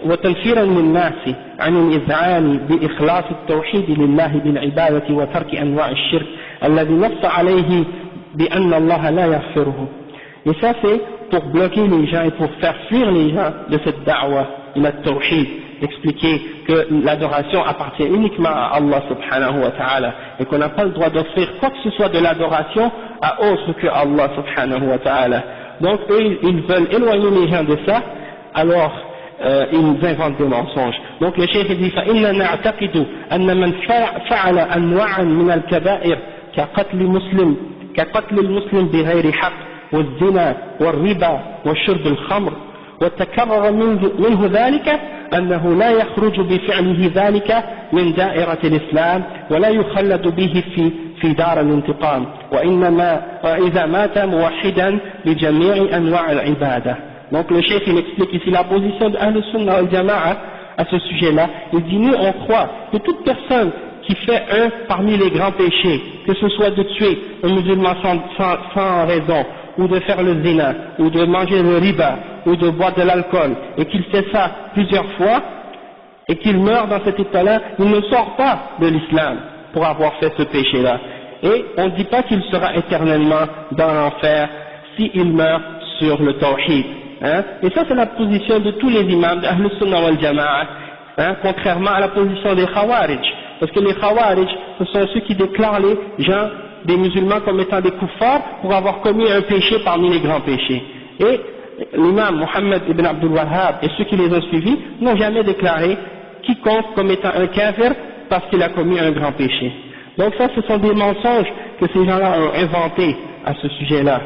وتنفيرا للناس عن الإذعان بإخلاص التوحيد لله بالعبادة وترك أنواع الشرك الذي نص عليه بأن الله لا يغفره. Et ça c'est pour bloquer les gens et pour faire fuir les gens de cette da'wa, ila tawhid, expliquer que l'adoration appartient uniquement à Allah subhanahu wa ta'ala et qu'on n'a pas le droit d'offrir quoi que ce soit de l'adoration à autre que Allah subhanahu wa ta'ala. Donc eux ils veulent éloigner les gens de ça, alors ils inventent des mensonges. Donc le cheikh dit فإننا نعتقد أن من فعل أنواعا من الكبائر كقتل المسلم بغير حق والزنا والربا وشرب الخمر وتكرر منه ذلك أنه لا يخرج بفعله ذلك من دائرة الإسلام ولا يخلد به في دار الانتقام وإنما وإذا مات موحدا بجميع أنواع العبادة. Donc le cheikh il explique ici la position de Ahl Sunnah wal Jama'a à ce sujet-là. Il dit nous on croit que toute personne qui fait un parmi les grands péchés, que ce soit de tuer un musulman sans raison, ou de faire le zina, ou de manger le riba, ou de boire de l'alcool, et qu'il fait ça plusieurs fois, et qu'il meurt dans cet état-là, il ne sort pas de l'islam pour avoir fait ce péché-là. Et on ne dit pas qu'il sera éternellement dans l'enfer s'il meurt sur le tawhid. Hein? Et ça c'est la position de tous les imams d'Ahl Sunnah wal Jama'a, hein? Contrairement à la position des Khawarij. Parce que les Khawarij, ce sont ceux qui déclarent les gens, des musulmans comme étant des kuffars pour avoir commis un péché parmi les grands péchés. Et l'imam Muhammad ibn Abdul Wahhab et ceux qui les ont suivis n'ont jamais déclaré quiconque comme étant un kafir parce qu'il a commis un grand péché. Donc ça ce sont des mensonges que ces gens-là ont inventés à ce sujet-là.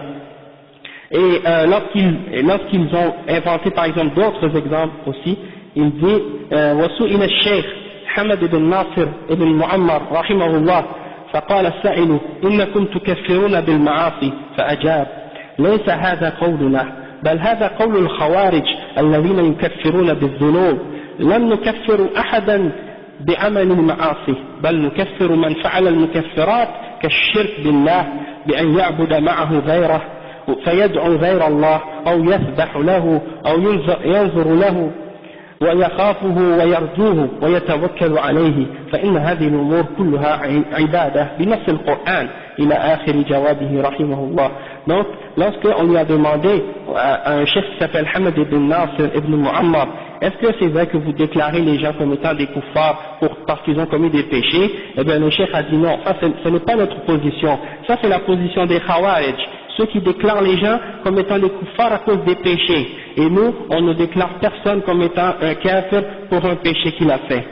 Et lorsqu'ils ont inventé par exemple d'autres exemples aussi, il dit وسئل الشيخ حمد بن ناصر بن معمر رحمه الله فقال السائل إنكم تكفرون بالمعاصي فأجاب ليس هذا قولنا بل هذا قول الخوارج الذين يكفرون بالذنوب لم نكفر أحدا بعمل المعاصي بل نكفر من فعل المكفرات كالشرك بالله بأن يعبد معه غيره فيدعو غير الله أو يذبح له أو ينظر له ويخافه ويرجوه ويتوكل عليه فإن هذه الأمور كلها عبادة بنص القرآن إلى آخر جوابه رحمه الله. Donc lorsqu'on lui a demandé à un chef qui s'appelle Hamad ibn Nasir ibn Muammar, est-ce que c'est vrai que vous déclarez les gens comme étant des kuffars parce qu'ils ont commis des péchés? Eh bien le chef a dit non, ça ce n'est pas notre position, ça c'est la position des Khawarij, ceux qui déclarent les gens comme étant des kuffars à cause des péchés. Et nous, on ne déclare personne comme étant un kafir pour un péché qu'il a fait.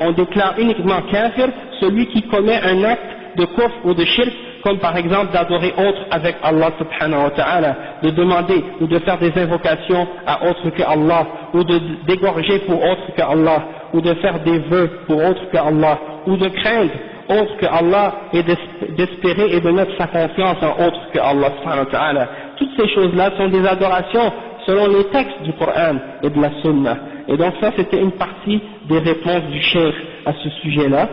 On déclare uniquement kafir celui qui commet un acte de kufr ou de shirk, comme par exemple d'adorer autre avec Allah subhanahu wa ta'ala, de demander ou de faire des invocations à autre que Allah, ou de d'égorger pour autre que Allah, ou de faire des vœux pour autre que Allah, ou de craindre autre que Allah et d'espérer et de mettre sa confiance en autre que Allah subhanahu wa ta'ala. Toutes ces choses-là sont des adorations selon les textes du Coran et de la Sunna. Et donc ça c'était une partie des réponses du cheikh à ce sujet-là.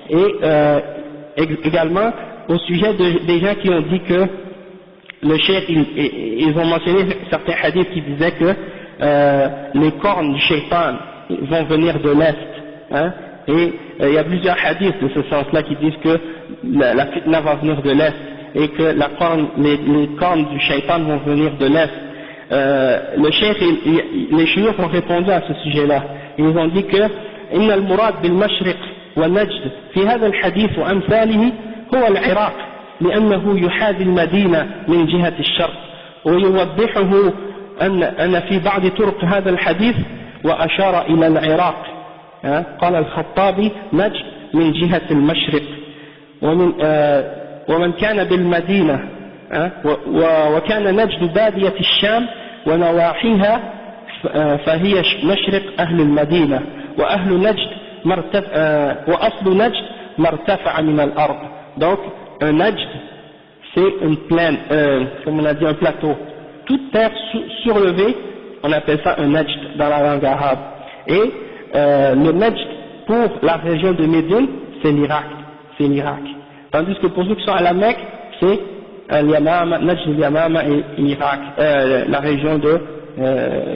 Et également au sujet des gens qui ont dit que le cheikh, ils ont mentionné certains hadiths qui disaient que les cornes du shaitan vont venir de l'Est, hein, et il y a plusieurs hadiths de ce sens-là qui disent que la fitna va venir de l'Est et que les cornes du shaitan vont venir de l'Est. Le cheikh, les chouyoukh ont répondu à ce sujet-là. Ils ont dit que إن المراد بالمشرق والنجد في هذا الحديث وأمثاله هو العراق لأنه يحاذي المدينة من جهة الشرق ويوضحه أن في بعض طرق هذا الحديث وأشار إلى العراق قال الخطابي نجد من جهة المشرق ومن كان بالمدينة وكان نجد بادية الشام ونواحيها فهي مشرق أهل المدينة وأهل نجد وأصل نجد مرتفع من الأرض. Donc un najd c'est une plaine, comme on a dit un plateau, toute terre surlevée, on appelle ça un najd dans la langue arabe. Et le najd pour la région de Médine c'est l'Irak, tandis que pour ceux qui sont à la Mecque c'est Al-Yamama, Najd al-Yamama et l'Irak, la région de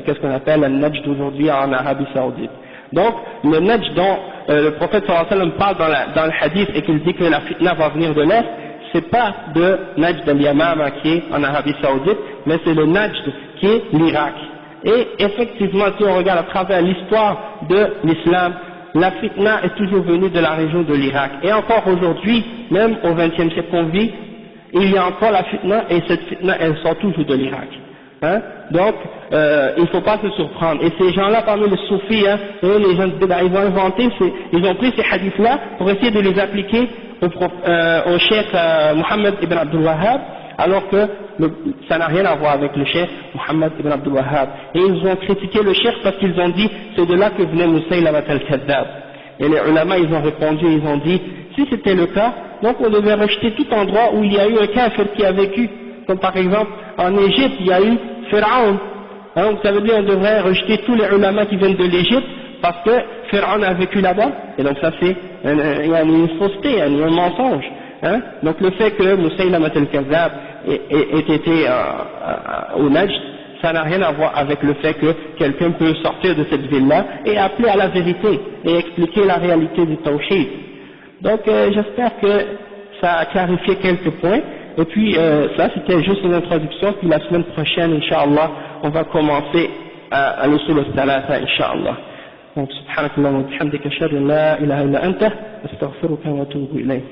qu'est-ce qu'on appelle le Najd aujourd'hui en Arabie Saoudite. Donc le Najd dont le prophète sallallahu alayhi wa sallam parle dans le hadith et qu'il dit que la fitna va venir de l'Est, c'est pas de Najd al-Yamama qui est en Arabie Saoudite, mais c'est le Najd qui est l'Irak. Et effectivement, si on regarde à travers l'histoire de l'islam, la fitna est toujours venue de la région de l'Irak. Et encore aujourd'hui, même au XXe siècle qu'on vit, il y a encore la fitna, et cette fitna, elle sort toujours de l'Irak. Hein? Donc, il ne faut pas se surprendre. Et ces gens-là, parmi les soufis, hein, et les gens de Bida, ils ont inventé, ils ont pris ces hadiths-là pour essayer de les appliquer au cheikh Mohammed ibn Abdul Wahhab, alors que ça n'a rien à voir avec le cheikh Mohammed ibn Abdul Wahhab. Et ils ont critiqué le cheikh parce qu'ils ont dit, c'est de là que venait Musaylamat al-Kadhdhab. Et les ulama, ils ont répondu, ils ont dit, si c'était le cas, donc on devait rejeter tout endroit où il y a eu un kafir qui a vécu. Comme par exemple, en Égypte, il y a eu Pharaon. Hein, donc ça veut dire qu'on devrait rejeter tous les ulama qui viennent de l'Égypte parce que Pharaon a vécu là-bas. Et donc ça c'est une fausseté, un mensonge. Hein. Donc le fait que Musaylamat al-Kadhdhab ait été au Najd, ça n'a rien à voir avec le fait que quelqu'un peut sortir de cette ville-là et appeler à la vérité et expliquer la réalité du tawhid. Donc j'espère que ça a clarifié quelques points. Et puis ça c'était juste une introduction, puis la semaine prochaine, Inch'Allah, on va commencer à l'usul al-thalatha, Inch'Allah. Donc subhanakallah wa bihamdika ashhadu an la ilaha illa anta astaghfiruka wa atubu ilayk.